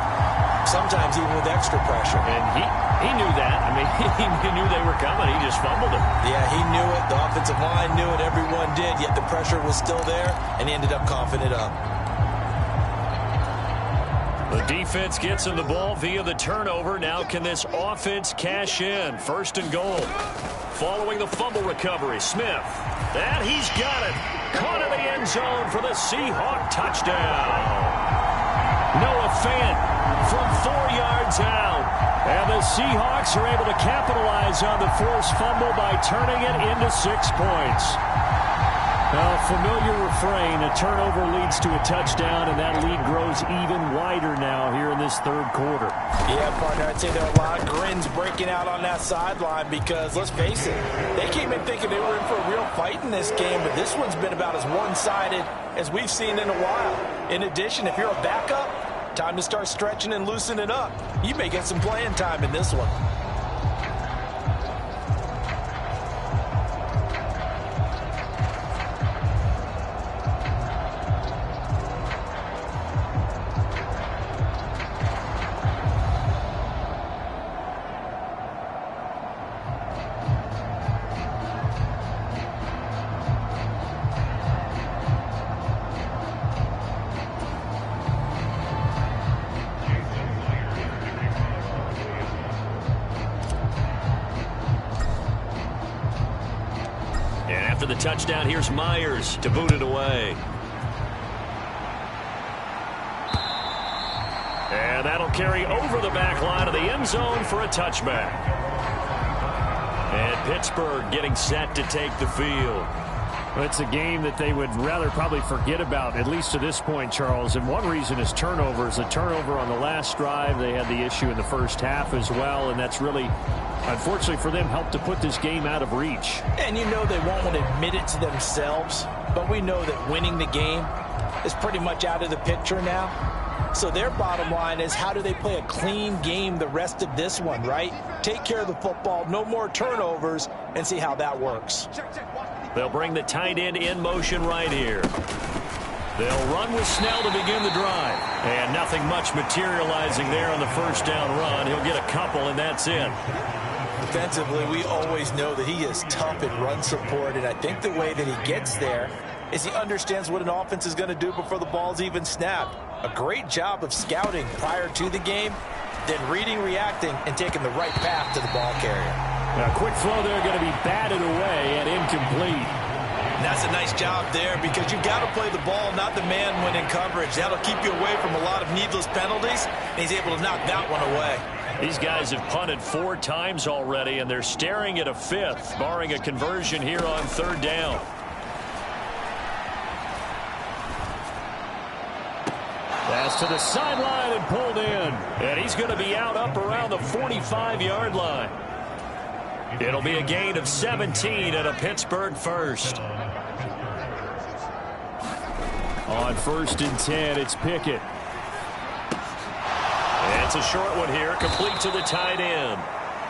sometimes even with extra pressure. And he knew that. I mean, he knew they were coming. He just fumbled it. Yeah, he knew it. The offensive line knew it. Everyone did, yet the pressure was still there, and he ended up coughing it up. The defense gets him the ball via the turnover. Now can this offense cash in? 1st and goal. Following the fumble recovery, Smith. And he's got it. Caught in the end zone for the Seahawk touchdown. Noah Fant from 4 yards out. And the Seahawks are able to capitalize on the forced fumble by turning it into 6 points. Well, familiar refrain, a turnover leads to a touchdown, and that lead grows even wider now here in this third quarter. Yeah, partner, I'd say there are a lot of grins breaking out on that sideline because, let's face it, they came in thinking they were in for a real fight in this game, but this one's been about as one-sided as we've seen in a while. In addition, if you're a backup, time to start stretching and loosening up. You may get some playing time in this one. After the touchdown, here's Myers to boot it away. And that'll carry over the back line of the end zone for a touchback. And Pittsburgh getting set to take the field. It's a game that they would rather probably forget about, at least to this point, Charles. And one reason is turnovers. A turnover on the last drive. They had the issue in the first half as well, and that's really, unfortunately for them, helped to put this game out of reach. And you know they won't want to admit it to themselves, but we know that winning the game is pretty much out of the picture now. So their bottom line is, how do they play a clean game the rest of this one, right? Take care of the football, no more turnovers, and see how that works. They'll bring the tight end in motion right here. They'll run with Snell to begin the drive. And nothing much materializing there on the first down run. He'll get a couple, and that's it. Defensively, we always know that he is tough in run support, and I think the way that he gets there is he understands what an offense is going to do before the ball's even snapped. A great job of scouting prior to the game, then reading, reacting, and taking the right path to the ball carrier. A quick throw there going to be batted away and incomplete. And that's a nice job there because you've got to play the ball, not the man when in coverage. That'll keep you away from a lot of needless penalties, and he's able to knock that one away. These guys have punted 4 times already, and they're staring at a 5th, barring a conversion here on 3rd down. Pass to the sideline and pulled in. And he's going to be out up around the 45-yard line. It'll be a gain of 17 and a Pittsburgh first. On 1st and 10, it's Pickett. And it's a short one here, complete to the tight end.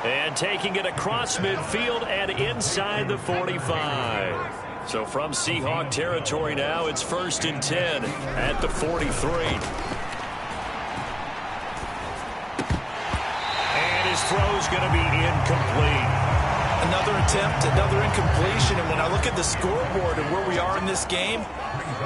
And taking it across midfield and inside the 45. So from Seahawk territory now, it's 1st and 10 at the 43. And his throw's going to be incomplete. Another attempt, another incompletion, and when I look at the scoreboard and where we are in this game,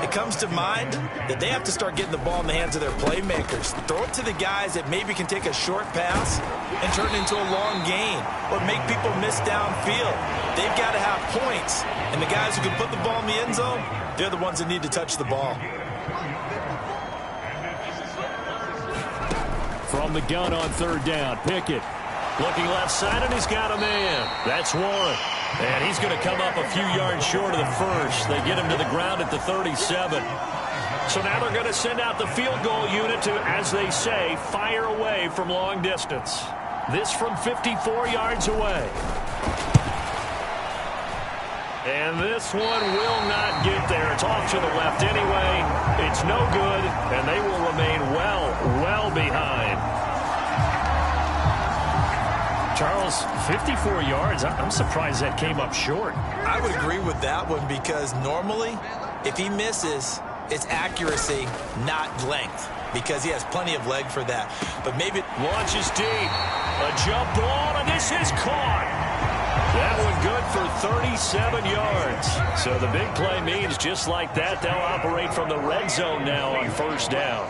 it comes to mind that they have to start getting the ball in the hands of their playmakers. Throw it to the guys that maybe can take a short pass and turn it into a long gain or make people miss downfield. They've got to have points, and the guys who can put the ball in the end zone, they're the ones that need to touch the ball. From the gun on 3rd down, Pickett. Looking left side, and he's got a man. That's Warren. And he's going to come up a few yards short of the first. They get him to the ground at the 37. So now they're going to send out the field goal unit to, as they say, fire away from long distance. This from 54 yards away. And this one will not get there. It's off to the left anyway. It's no good, and they will remain well behind. Charles, 54 yards. I'm surprised that came up short. I would agree with that one because normally, if he misses, it's accuracy, not length, because he has plenty of leg for that. But maybe launches deep. A jump ball, and this is caught. That one good for 37 yards. So the big play means just like that, they'll operate from the red zone now on 1st down.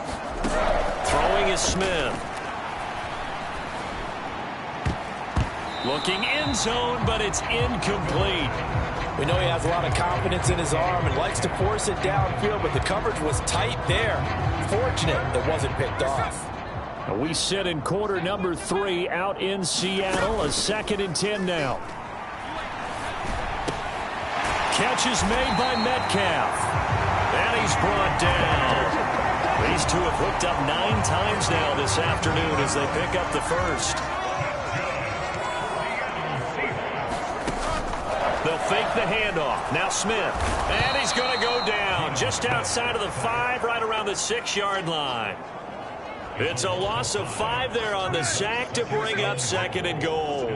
Throwing is Smith. Looking end zone, but it's incomplete. We know he has a lot of confidence in his arm and likes to force it downfield, but the coverage was tight there. Fortunate it wasn't picked off. We sit in quarter number 3 out in Seattle. A 2nd and 10 now. Catch is made by Metcalf. And he's brought down. These two have hooked up 9 times now this afternoon as they pick up the first. They'll fake the handoff. Now Smith. And he's going to go down just outside of the 5, right around the 6-yard line. It's a loss of 5 there on the sack to bring up 2nd and goal.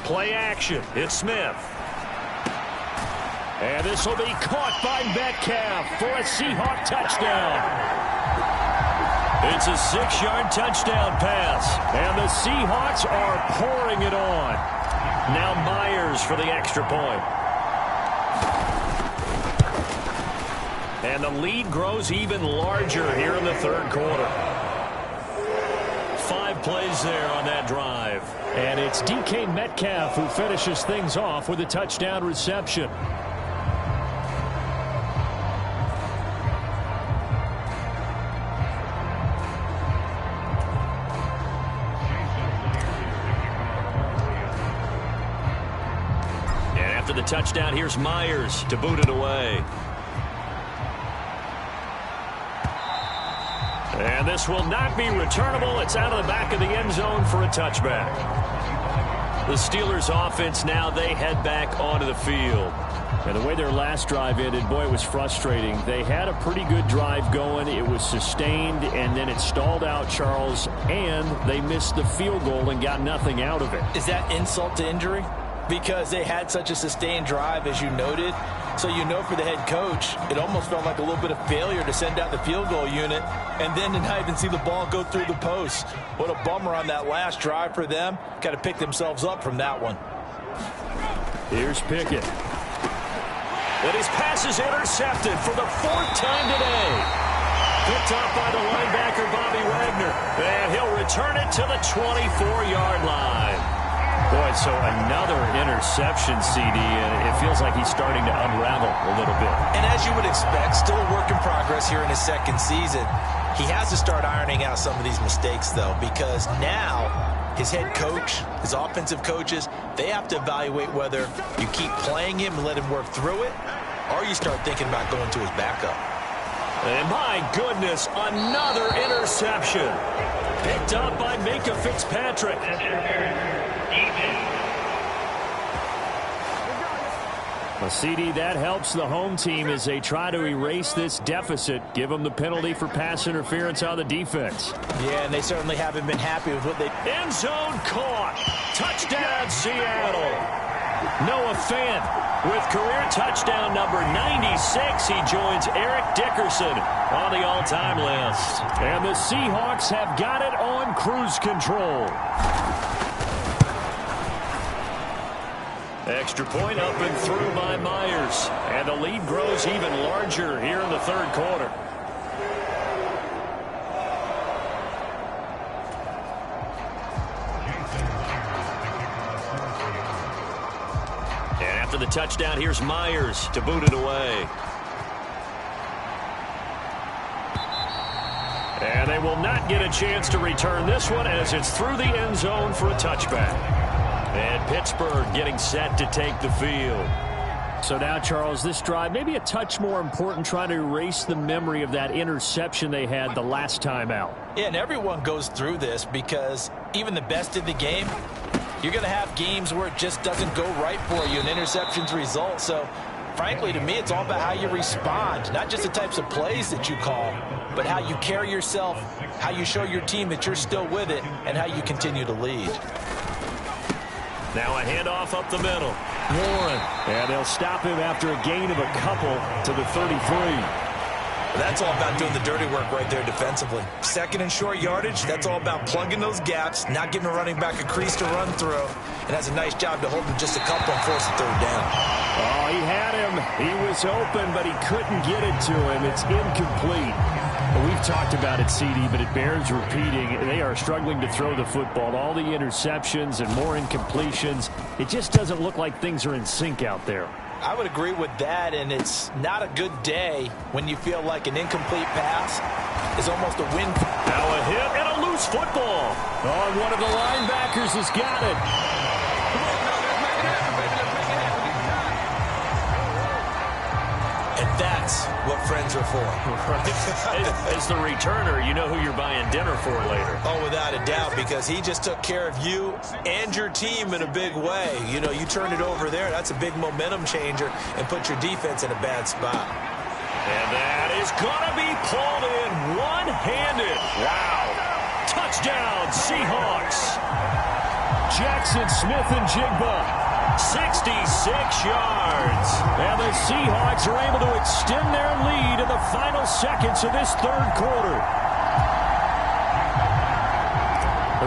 Play action. It's Smith. And this will be caught by Metcalf for a Seahawk touchdown. It's a 6-yard touchdown pass. And the Seahawks are pouring it on. Now Myers for the extra point. And the lead grows even larger here in the 3rd quarter. 5 plays there on that drive. And it's DK Metcalf who finishes things off with a touchdown reception. And after the touchdown, here's Myers to boot it away. And this will not be returnable. It's out of the back of the end zone for a touchback. The Steelers offense now, they head back onto the field. And the way their last drive ended, boy, it was frustrating. They had a pretty good drive going. It was sustained, and then it stalled out, Charles, and they missed the field goal and got nothing out of it. Is that insult to injury? Because they had such a sustained drive, as you noted. So you know for the head coach, it almost felt like a little bit of failure to send out the field goal unit and then to not even see the ball go through the post. What a bummer on that last drive for them. Got to pick themselves up from that one. Here's Pickett. And his pass is intercepted for the 4th time today. Picked up by the linebacker, Bobby Wagner. And he'll return it to the 24-yard line. Boy, so another interception, CD, and it feels like he's starting to unravel a little bit. And as you would expect, still a work in progress here in his 2nd season. He has to start ironing out some of these mistakes, though, because now his head coach, his offensive coaches, they have to evaluate whether you keep playing him and let him work through it, or you start thinking about going to his backup. And my goodness, another interception. Picked up by Minka Fitzpatrick. A CD that helps the home team as they try to erase this deficit, give them the penalty for pass interference on the defense. Yeah, and they certainly haven't been happy with what they... End zone caught. Touchdown, Seattle. Noah Fant with career touchdown number 96. He joins Eric Dickerson on the all-time list. And the Seahawks have got it on cruise control. Extra point up and through by Myers. And the lead grows even larger here in the 3rd quarter. And after the touchdown, here's Myers to boot it away. And they will not get a chance to return this one as it's through the end zone for a touchback. And Pittsburgh getting set to take the field. So now, Charles, this drive maybe a touch more important, trying to erase the memory of that interception they had the last time out. Yeah, and everyone goes through this because even the best in the game, you're going to have games where it just doesn't go right for you and interceptions result. So, frankly, to me, it's all about how you respond, not just the types of plays that you call, but how you carry yourself, how you show your team that you're still with it, and how you continue to lead. Now a handoff up the middle. Warren. And they'll stop him after a gain of a couple to the 33. That's all about doing the dirty work right there defensively. 2nd and short yardage, that's all about plugging those gaps, not giving a running back a crease to run through, and has a nice job to hold him just a couple and force the 3rd down. Oh, he had him. He was open, but he couldn't get it to him. It's incomplete. Well, we've talked about it, CD, but it bears repeating. They are struggling to throw the football. All the interceptions and more incompletions. It just doesn't look like things are in sync out there. I would agree with that, and it's not a good day when you feel like an incomplete pass is almost a win. Now a hit and a loose football. Oh, one of the linebackers has got it. And that's what friends are for. As the returner, you know who you're buying dinner for later. Oh, without a doubt, because he just took care of you and your team in a big way. You know, you turn it over there, that's a big momentum changer, and put your defense in a bad spot. And that is going to be pulled in one-handed. Wow. Touchdown, Seahawks. Jackson Smith-Njigba. 66 yards. And the Seahawks are able to extend their lead in the final seconds of this 3rd quarter.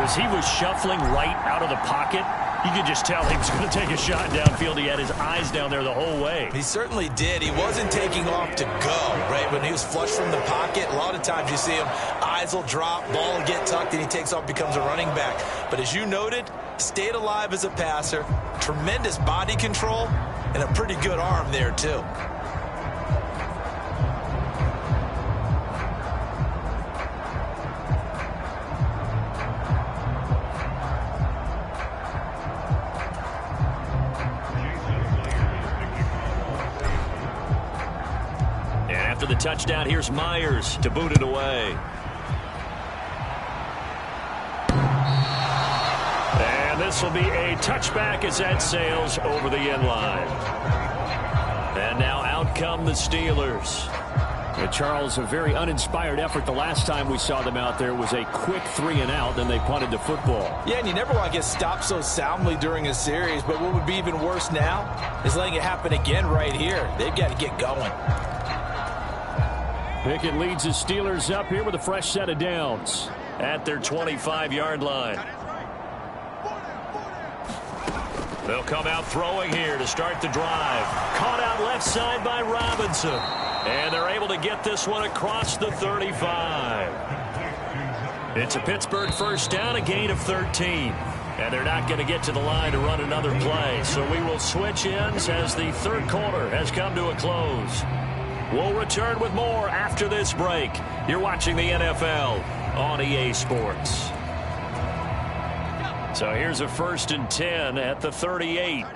As he was shuffling right out of the pocket, you could just tell he was going to take a shot downfield. He had his eyes down there the whole way. He certainly did. He wasn't taking off to go, right? When he was flush from the pocket, a lot of times you see him, eyes will drop, ball will get tucked, and he takes off, becomes a running back. But as you noted, stayed alive as a passer, tremendous body control, and a pretty good arm there, too. After the touchdown, here's Myers to boot it away. And this will be a touchback as that sails over the end line. And now out come the Steelers. And Charles, a very uninspired effort. The last time we saw them out there was a quick 3-and-out, then they punted the football. Yeah, and you never want to get stopped so soundly during a series, but what would be even worse now is letting it happen again right here. They've got to get going. Pickett leads the Steelers up here with a fresh set of downs at their 25-yard line. They'll come out throwing here to start the drive. Caught out left side by Robinson. And they're able to get this one across the 35. It's a Pittsburgh first down, a gain of 13. And they're not going to get to the line to run another play. So we will switch ends as the third quarter has come to a close. We'll return with more after this break. You're watching the NFL on EA Sports. So here's a 1st and 10 at the 38.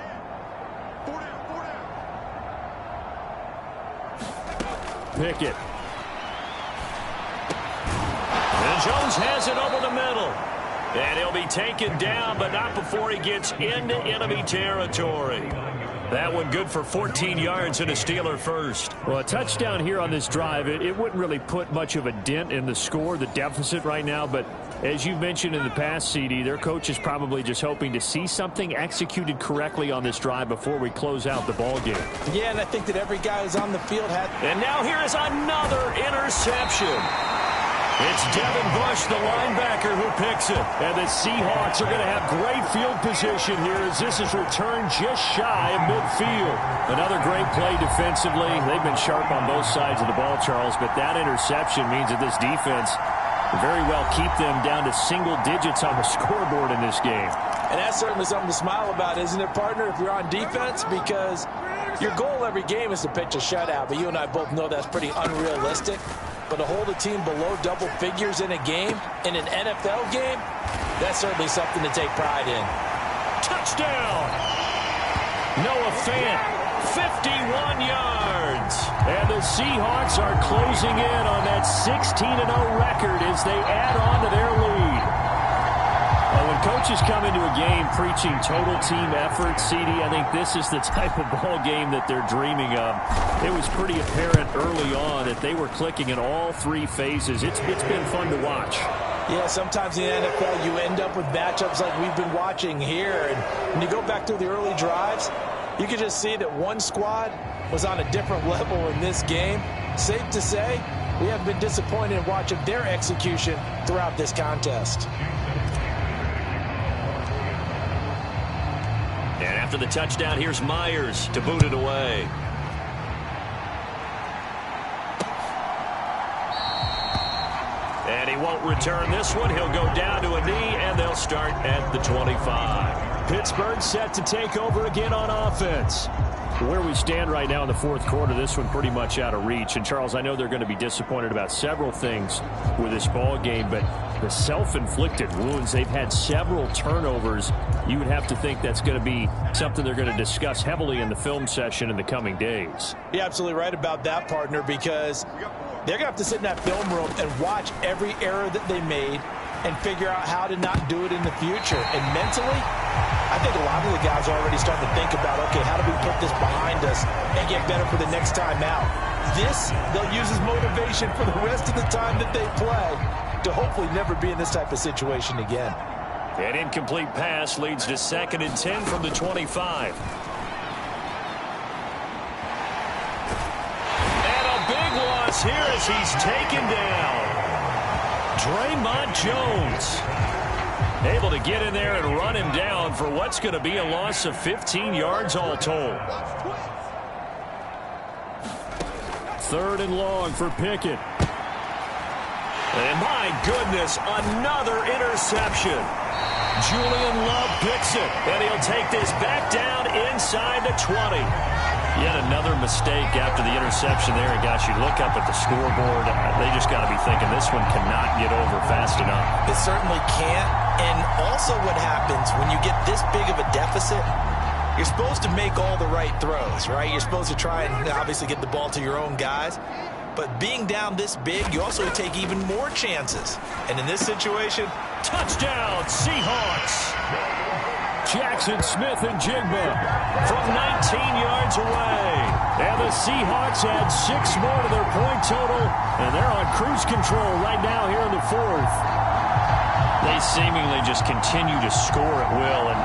Pickett. And Jones has it over the middle. And he'll be taken down, but not before he gets into enemy territory. That one good for 14 yards and a Steeler first. Well, a touchdown here on this drive, it wouldn't really put much of a dent in the score, the deficit right now. But as you mentioned in the past, CD, their coach is probably just hoping to see something executed correctly on this drive before we close out the ball game. Yeah, and I think that every guy who's on the field had... And now here is another interception. It's Devin Bush, the linebacker, who picks it. And the Seahawks are going to have great field position here as this is returned just shy of midfield. Another great play defensively. They've been sharp on both sides of the ball, Charles, but that interception means that this defense very well keep them down to single digits on the scoreboard in this game. And that's certainly something to smile about, isn't it, partner, if you're on defense? Because your goal every game is to pitch a shutout, but you and I both know that's pretty unrealistic. But to hold a team below double figures in a game, in an NFL game, that's certainly something to take pride in. Touchdown! Noah Fant, 51 yards. And the Seahawks are closing in on that 16-0 record as they add on to their lead. Well, when coaches come into a game preaching total team effort, CD, I think this is the type of ball game that they're dreaming of. It was pretty apparent early on that they were clicking in all three phases. It's been fun to watch. Yeah, sometimes in the NFL you end up with matchups like we've been watching here. And when you go back to the early drives, you can just see that one squad was on a different level in this game. Safe to say, we have been disappointed in watching their execution throughout this contest. And after the touchdown, here's Myers to boot it away. And he won't return this one. He'll go down to a knee, and they'll start at the 25. Pittsburgh set to take over again on offense. Where we stand right now in the fourth quarter, this one pretty much out of reach. And, Charles, I know they're going to be disappointed about several things with this ball game, but the self-inflicted wounds, they've had several turnovers. You would have to think that's going to be something they're going to discuss heavily in the film session in the coming days. You're absolutely right about that, partner, because they're going to have to sit in that film room and watch every error that they made and figure out how to not do it in the future. And mentally, I think a lot of the guys are already starting to think about, okay, how do we put this behind us and get better for the next time out? This, they'll use as motivation for the rest of the time that they play to hopefully never be in this type of situation again. An incomplete pass leads to 2nd and 10 from the 25. And a big loss here as he's taken down. Draymond Jones able to get in there and run him down for what's going to be a loss of 15 yards all told. 3rd and long for Pickett. And my goodness, another interception. Julian Love picks it, and he'll take this back down inside the 20. Yet another mistake after the interception there. And gosh, you look up at the scoreboard, they just got to be thinking this one cannot get over fast enough. It certainly can't. And also what happens when you get this big of a deficit, you're supposed to make all the right throws, right? You're supposed to try and obviously get the ball to your own guys. But being down this big, you also take even more chances. And in this situation, touchdown, Seahawks. Jackson Smith and Jigba from 19 yards away. And the Seahawks add 6 more to their point total, and they're on cruise control right now here in the 4th. They seemingly just continue to score at will, and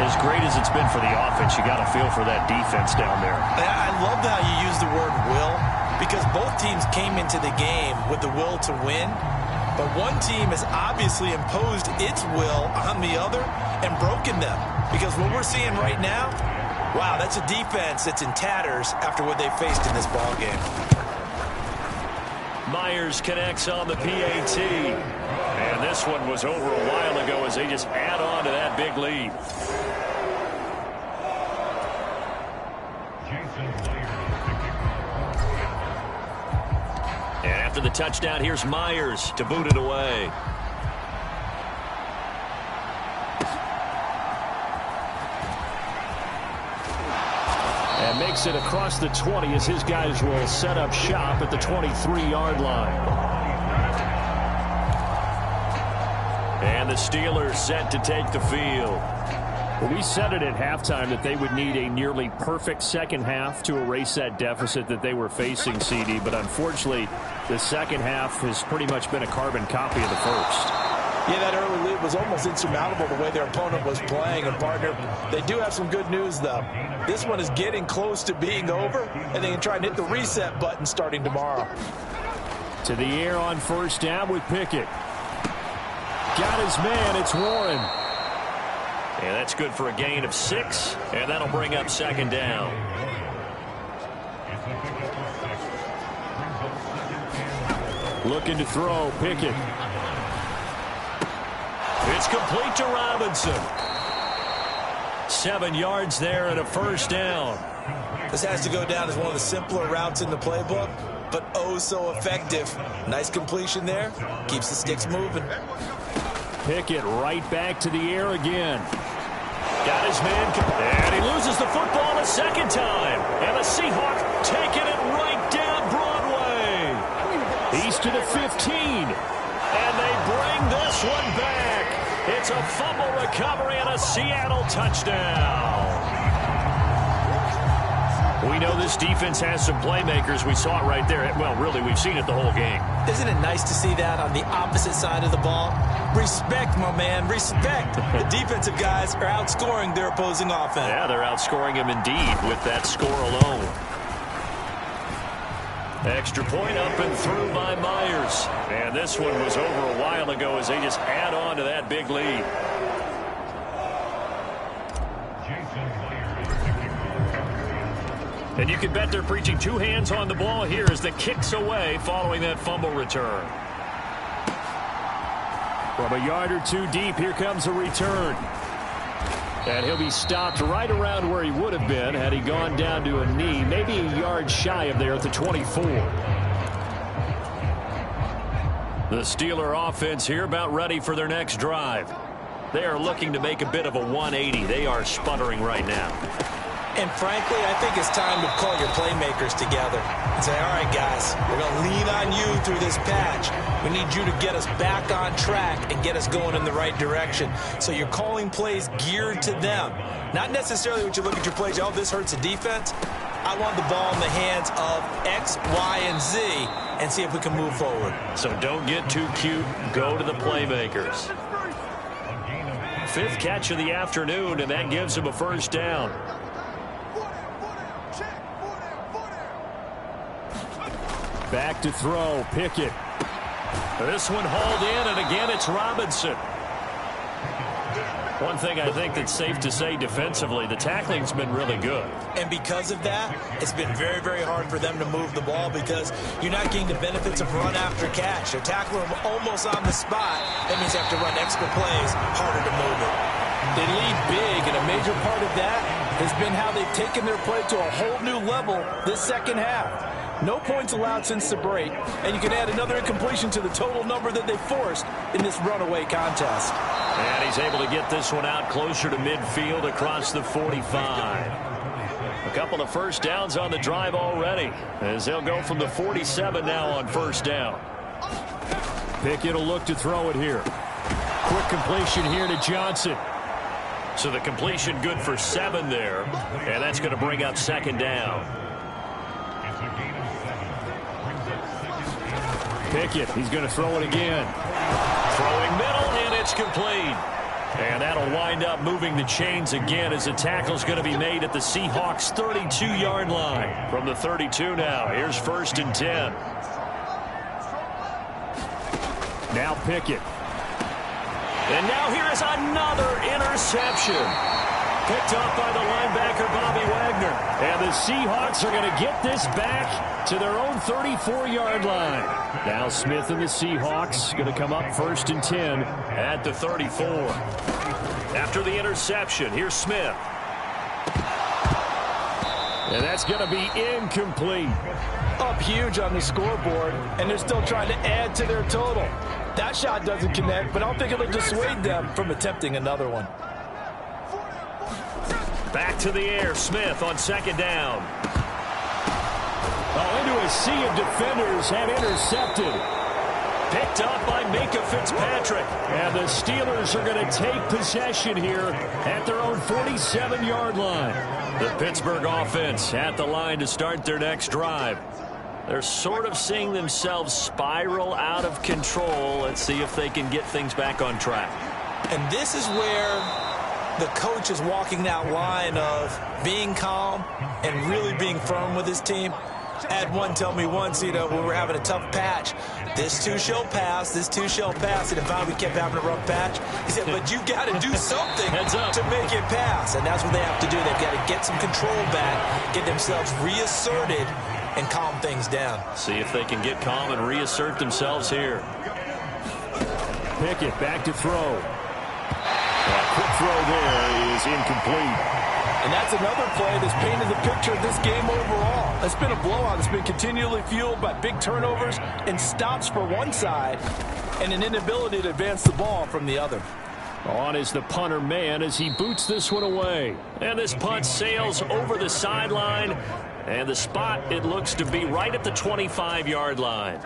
as great as it's been for the offense, you got to feel for that defense down there. I love how you use the word will, because both teams came into the game with the will to win. But one team has obviously imposed its will on the other and broken them. Because what we're seeing right now, wow, that's a defense that's in tatters after what they faced in this ballgame. Myers connects on the PAT. And this one was over a while ago as they just add on to that big lead. And after the touchdown, here's Myers to boot it away. And makes it across the 20 as his guys will set up shop at the 23-yard line. And the Steelers set to take the field. Well, we said it at halftime that they would need a nearly perfect second half to erase that deficit that they were facing, CD. But unfortunately, the second half has pretty much been a carbon copy of the first. Yeah, that early lead was almost insurmountable the way their opponent was playing. And, partner, they do have some good news, though. This one is getting close to being over, and they can try and hit the reset button starting tomorrow. To the air on first down with Pickett. Got his man. It's Warren. And that's good for a gain of 6, and that'll bring up second down. Looking to throw, Pickett. It's complete to Robinson. 7 yards there and a first down. This has to go down as one of the simpler routes in the playbook, but oh so effective. Nice completion there. Keeps the sticks moving. Pickett right back to the air again. Got his man, and he loses the football a second time. And the Seahawks taking it right down Broadway. He's to the 15. And they bring this one back. It's a fumble recovery and a Seattle touchdown. We know this defense has some playmakers. We saw it right there. Well, really, we've seen it the whole game. Isn't it nice to see that on the opposite side of the ball? Respect, my man, respect. The defensive guys are outscoring their opposing offense. Yeah, they're outscoring him indeed with that score alone. Extra point up and through by Myers. And this one was over a while ago as they just add on to that big lead. And you can bet they're preaching 2 hands on the ball here as the kick's away following that fumble return. From a yard or 2 deep, here comes a return. And he'll be stopped right around where he would have been had he gone down to a knee, maybe a yard shy of there at the 24. The Steeler offense here about ready for their next drive. They are looking to make a bit of a 180. They are sputtering right now. And frankly, I think it's time to call your playmakers together and say, all right, guys, we're going to lean on you through this patch. We need you to get us back on track and get us going in the right direction. So you're calling plays geared to them. Not necessarily what you look at your plays, oh, this hurts the defense. I want the ball in the hands of X, Y, and Z and see if we can move forward. So don't get too cute. Go to the playmakers. 5th catch of the afternoon, and that gives him a first down. Back to throw, Pickett. This one hauled in, and again it's Robinson. One thing I think that's safe to say defensively, the tackling's been really good. And because of that, it's been very, very hard for them to move the ball because you're not getting the benefits of run after catch. They're tackling them almost on the spot. That means they have to run extra plays, harder to move it. They lead big, and a major part of that has been how they've taken their play to a whole new level this second half. No points allowed since the break, and you can add another incompletion to the total number that they forced in this runaway contest. And he's able to get this one out closer to midfield across the 45. A couple of first downs on the drive already, as they'll go from the 47 now on first down. Pickett will look to throw it here. Quick completion here to Johnson. So the completion good for 7 there, and that's going to bring up second down. Pickett, he's going to throw it again. Throwing middle, and it's complete. And that'll wind up moving the chains again as the tackle's going to be made at the Seahawks' 32-yard line. From the 32 now, here's 1st and 10. Now Pickett. And now here is another interception. Picked up by the linebacker, Bobby Wagner. And the Seahawks are going to get this back to their own 34-yard line. Now Smith and the Seahawks going to come up 1st and 10 at the 34. After the interception, here's Smith. And that's going to be incomplete. Up huge on the scoreboard, and they're still trying to add to their total. That shot doesn't connect, but I don't think it'll dissuade them from attempting another one. Back to the air, Smith on 2nd down. Oh, into a sea of defenders and intercepted. Picked up by Minka Fitzpatrick. And the Steelers are going to take possession here at their own 47-yard line. The Pittsburgh offense at the line to start their next drive. They're sort of seeing themselves spiral out of control. Let's see if they can get things back on track. And this is where the coach is walking that line of being calm and really being firm with his team. I had one tell me once, when we were having a tough patch, this too shall pass, this too shall pass. And finally we kept having a rough patch. He said, but you got to do something to make it pass. And that's what they have to do. They've got to get some control back, get themselves reasserted, and calm things down. See if they can get calm and reassert themselves here. Pickett back to throw. A quick throw there is incomplete. And that's another play that's painted the picture of this game overall. It's been a blowout. It's been continually fueled by big turnovers and stops for one side and an inability to advance the ball from the other. On is the punter man as he boots this one away. And this punt sails over the sideline. And the spot, it looks to be right at the 25-yard line.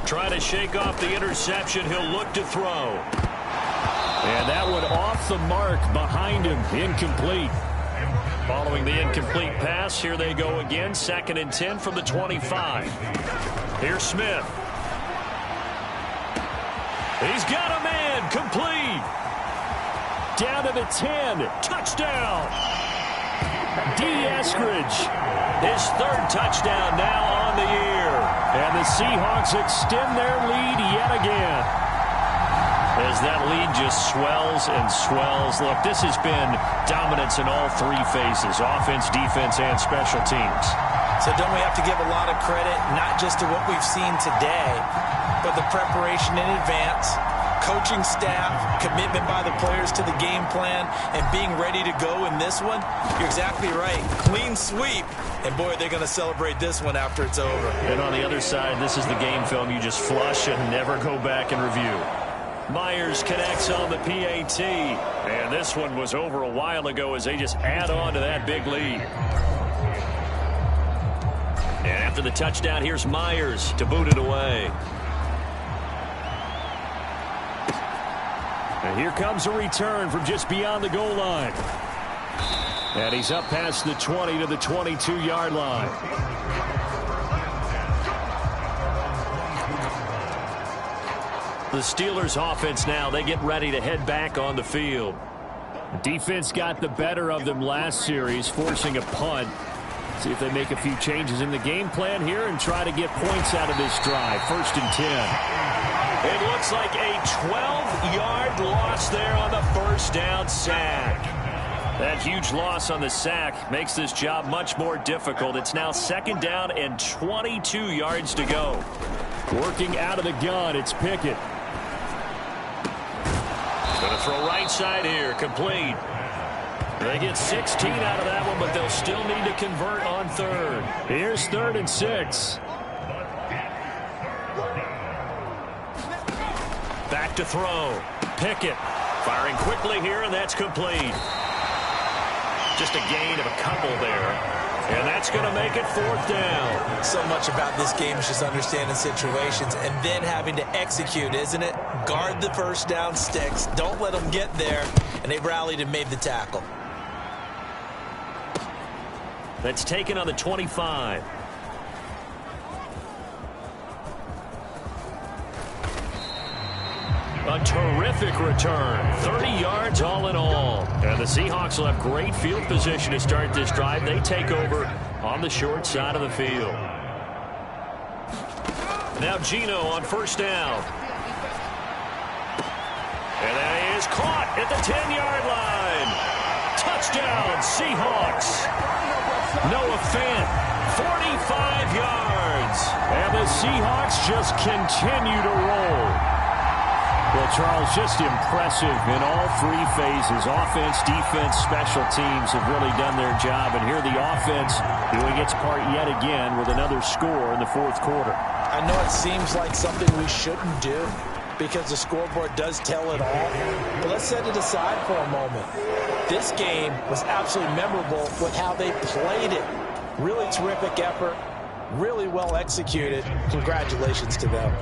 Trying to shake off the interception. He'll look to throw. And that one off the mark behind him. Incomplete. Following the incomplete pass, here they go again. 2nd and 10 from the 25. Here's Smith. He's got a man. Complete. Down to the 10. Touchdown. D. Eskridge. His 3rd touchdown now on the year. And the Seahawks extend their lead yet again. As that lead just swells and swells. Look, this has been dominance in all 3 phases. Offense, defense, and special teams. So don't we have to give a lot of credit, not just to what we've seen today, but the preparation in advance, coaching staff, commitment by the players to the game plan, and being ready to go in this one? You're exactly right. Clean sweep. And, boy, they're going to celebrate this one after it's over. And on the other side, this is the game film you just flush and never go back and review. Myers connects on the PAT. And this one was over a while ago as they just add on to that big lead. And after the touchdown, here's Myers to boot it away. And here comes a return from just beyond the goal line. And he's up past the 20 to the 22-yard line. The Steelers offense now, they get ready to head back on the field. The defense got the better of them last series, forcing a punt. See if they make a few changes in the game plan here and try to get points out of this drive. 1st and 10. It looks like a 12-yard loss there on the 1st down sack. That huge loss on the sack makes this job much more difficult. It's now 2nd down and 22 yards to go. Working out of the gun, it's Pickett. Going to throw right side here, complete. They get 16 out of that one, but they'll still need to convert on 3rd. Here's 3rd and 6. Back to throw. Pickett firing quickly here, and that's complete. Just a gain of a couple there. And that's going to make it 4th down. So much about this game is just understanding situations and then having to execute, isn't it? Guard the 1st down sticks. Don't let them get there. And they rallied and made the tackle. That's taken on the 25. A terrific return. 30 yards all in all. And the Seahawks will have great field position to start this drive. They take over on the short side of the field. Now Geno on first down. And that is caught at the 10-yard line. Touchdown, Seahawks. Noah Fant, 45 yards. And the Seahawks just continue to roll. Well, Charles, just impressive in all three phases. Offense, defense, special teams have really done their job. And here the offense doing its part yet again with another score in the fourth quarter. I know it seems like something we shouldn't do because the scoreboard does tell it all. But let's set it aside for a moment. This game was absolutely memorable with how they played it. Really terrific effort. Really well executed. Congratulations to them.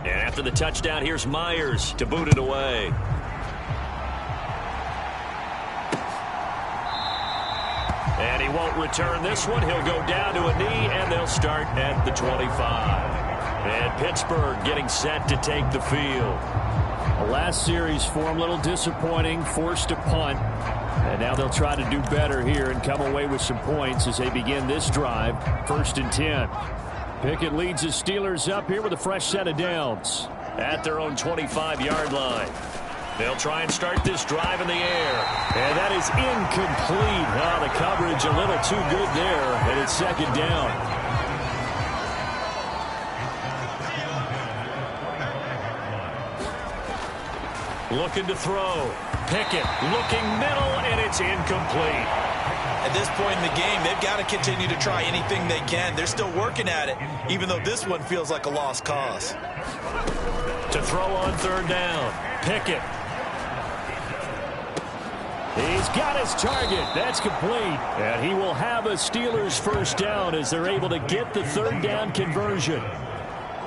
And after the touchdown, here's Myers to boot it away. And he won't return this one. He'll go down to a knee, and they'll start at the 25. And Pittsburgh getting set to take the field. The last series for him, a little disappointing, forced to punt. And now they'll try to do better here and come away with some points as they begin this drive, 1st and 10. Pickett leads his Steelers up here with a fresh set of downs. At their own 25-yard line. They'll try and start this drive in the air. And that is incomplete. Oh, the coverage a little too good there, and it's 2nd down. Looking to throw. Pickett looking middle, and it's incomplete. At this point in the game, they've got to continue to try anything they can. They're still working at it, even though this one feels like a lost cause. To throw on 3rd down. Pickett. He's got his target. That's complete. And he will have a Steelers 1st down as they're able to get the 3rd down conversion.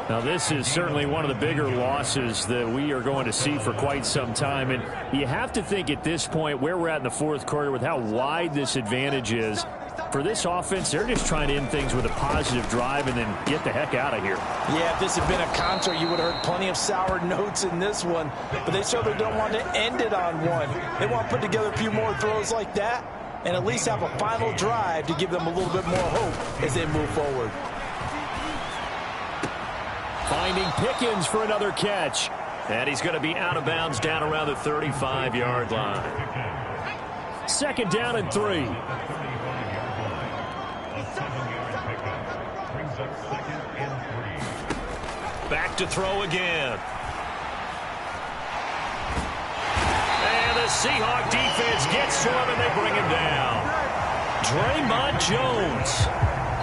Now, this is certainly one of the bigger losses that we are going to see for quite some time. And you have to think at this point where we're at in the fourth quarter with how wide this advantage is. For this offense, they're just trying to end things with a positive drive and then get the heck out of here. Yeah, if this had been a concert, you would have heard plenty of sour notes in this one. But they certainly don't want to end it on one. They want to put together a few more throws like that and at least have a final drive to give them a little bit more hope as they move forward. Finding Pickens for another catch. And he's going to be out of bounds down around the 35-yard line. 2nd down and 3. Back to throw again. And the Seahawk defense gets to him, and they bring him down. Draymond Jones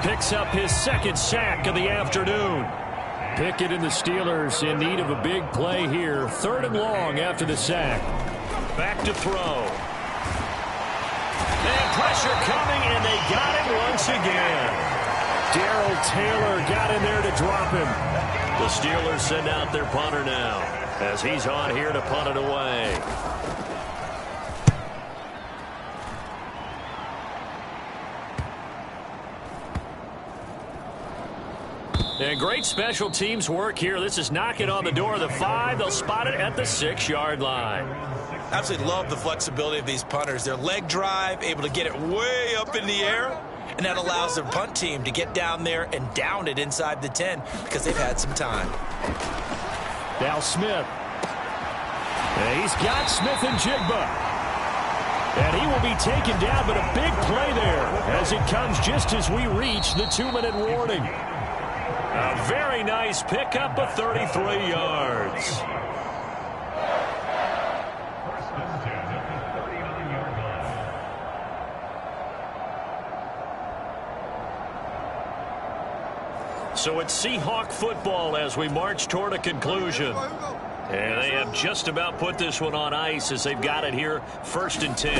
picks up his 2nd sack of the afternoon. Pickett and the Steelers in need of a big play here. 3rd and long after the sack. Back to throw. And pressure coming, and they got him once again. Darrell Taylor got in there to drop him. The Steelers send out their punter now as he's on here to punt it away. And great special teams work here. This is knocking on the door of the 5. They'll spot it at the 6-yard line. Absolutely love the flexibility of these punters. Their leg drive, able to get it way up in the air, and that allows their punt team to get down there and down it inside the 10 because they've had some time. Now Smith. And he's got Smith and Jigba. And he will be taken down, but a big play there as it comes just as we reach the 2-minute warning. A very nice pickup of 33 yards. So it's Seahawk football as we march toward a conclusion. And they have just about put this one on ice as they've got it here, 1st and 10.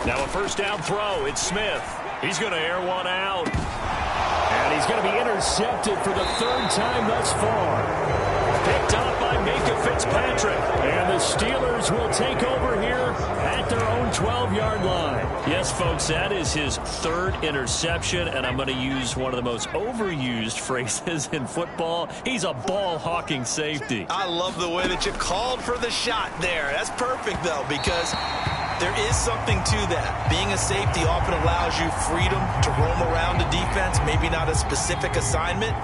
Now a 1st down throw. It's Smith. He's going to air one out. And he's going to be intercepted for the 3rd time thus far. picked off by Minka Fitzpatrick. And the Steelers will take over here at their own 12-yard line. Yes, folks, that is his third interception, and I'm going to use one of the most overused phrases in football. He's a ball-hawking safety. I love the way that you called for the shot there. That's perfect, though, because there is something to that. Being a safety often allows you freedom to roam around the defense, maybe not a specific assignment.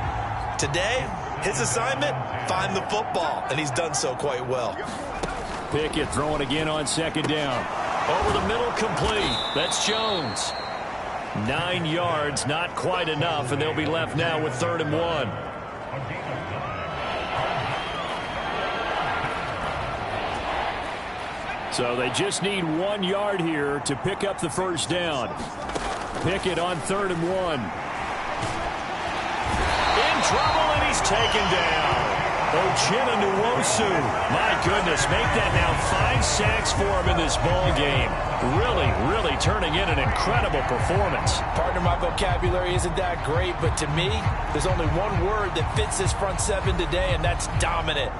Today, his assignment, find the football, and he's done so quite well. Pickett throwing again on second down. Over the middle, complete. That's Jones. 9 yards, not quite enough, and they'll be left now with 3rd and 1. So they just need 1 yard here to pick up the first down. Pickett on 3rd and 1. In trouble, and he's taken down. Ochinonuwosu. My goodness, make that now 5 sacks for him in this ball game. Really turning in an incredible performance. Partner, my vocabulary isn't that great, but to me, there's only one word that fits this front seven today, and that's dominant.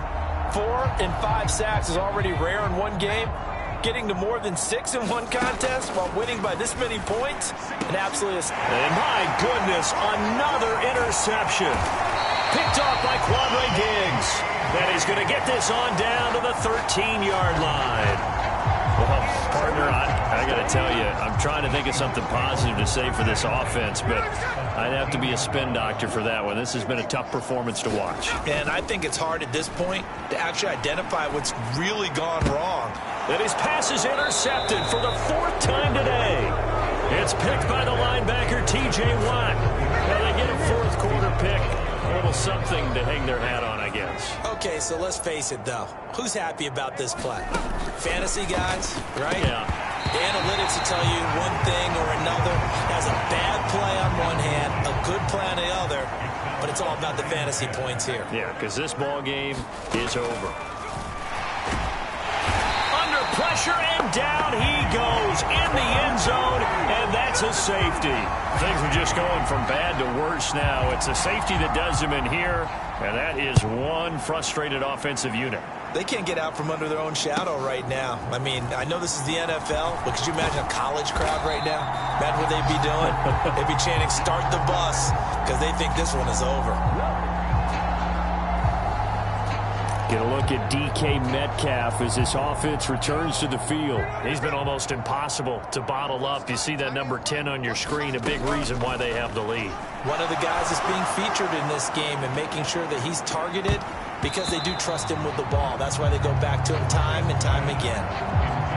4 and 5 sacks is already rare in one game. Getting to more than 6 in one contest while winning by this many points, an absolute... And my goodness, another interception. Picked off by Quadre Diggs. And he's going to get this on down to the 13-yard line. Well, partner, I got to tell you, I'm trying to think of something positive to say for this offense, but I'd have to be a spin doctor for that one. This has been a tough performance to watch. And I think it's hard at this point to actually identify what's really gone wrong. And his pass is intercepted for the 4th time today. It's picked by the linebacker, T.J. Watt. Now they get a 4th quarter pick. A little something to hang their hat on, I guess. Okay, so let's face it, though. Who's happy about this play? Fantasy guys, right? Yeah. The analytics will tell you one thing or another. Has a bad play on one hand, a good play on the other, but it's all about the fantasy points here. Yeah, because this ball game is over. Under pressure, and down he goes in the end zone, and that's a safety. Things are just going from bad to worse now. It's a safety that does him in here, and that is one frustrated offensive unit. They can't get out from under their own shadow right now. I mean, I know this is the NFL, but could you imagine a college crowd right now? Imagine what they'd be doing. They'd be chanting, "Start the bus," because they think this one is over. Get a look at DK Metcalf as this offense returns to the field. He's been almost impossible to bottle up. You see that number 10 on your screen, a big reason why they have the lead. One of the guys that's being featured in this game and making sure that he's targeted because they do trust him with the ball. That's why they go back to him time and time again.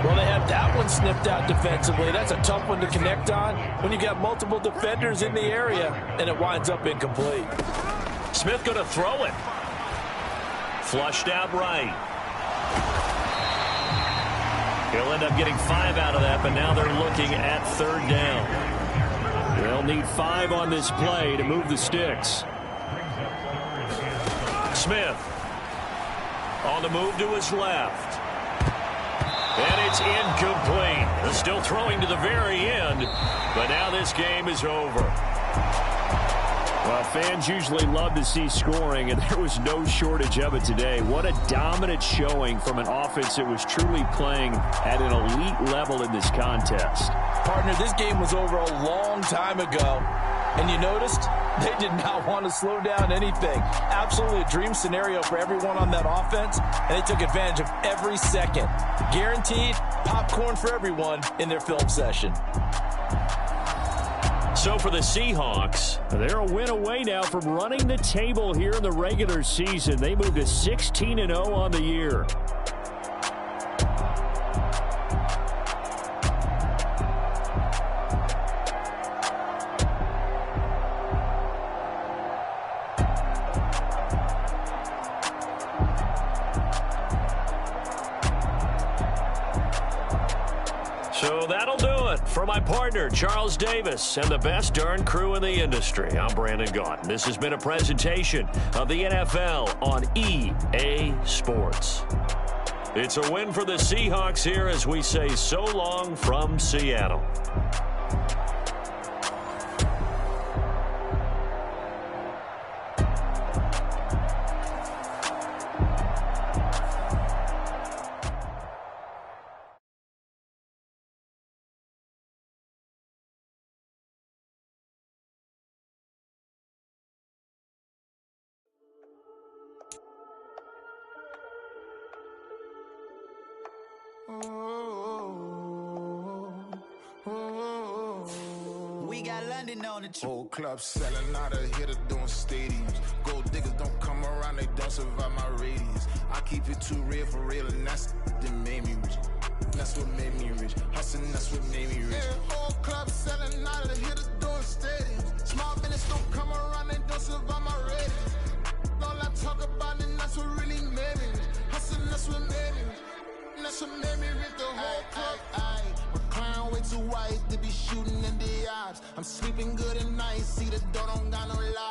Well, they have that one sniffed out defensively. That's a tough one to connect on when you got multiple defenders in the area, and it winds up incomplete. Smith going to throw it. Flushed out right. He'll end up getting 5 out of that, but now they're looking at 3rd down. They'll need 5 on this play to move the sticks. Smith on the move to his left. And it's incomplete. They're still throwing to the very end, but now this game is over. Well, fans usually love to see scoring, and there was no shortage of it today. What a dominant showing from an offense that was truly playing at an elite level in this contest. Partner, this game was over a long time ago, and you noticed they did not want to slow down anything. Absolutely a dream scenario for everyone on that offense, and they took advantage of every second. Guaranteed popcorn for everyone in their film session. So for the Seahawks, they're a win away now from running the table here in the regular season. They moved to 16-0 on the year. So that'll do it for my partner, Charles Davis, and the best darn crew in the industry. I'm Brandon Gaudin. This has been a presentation of the NFL on EA Sports. It's a win for the Seahawks here as we say so long from Seattle. We got London on the trip. Whole club selling out of here to doing stadiums. Gold diggers don't come around, they don't survive my radius. I keep it too real for real, and that's that made me rich. That's what made me rich. Hustling, that's what made me rich. Yeah, whole club selling out of here to doing stadiums. Small business don't come around, they don't survive my radius. All I talk about, and that's what really made me rich. Hustling, that's what made me rich. That's what made me rich. The whole club. Way too white to be shooting in the eyes. I'm sleeping good at night. See the door don't got no light.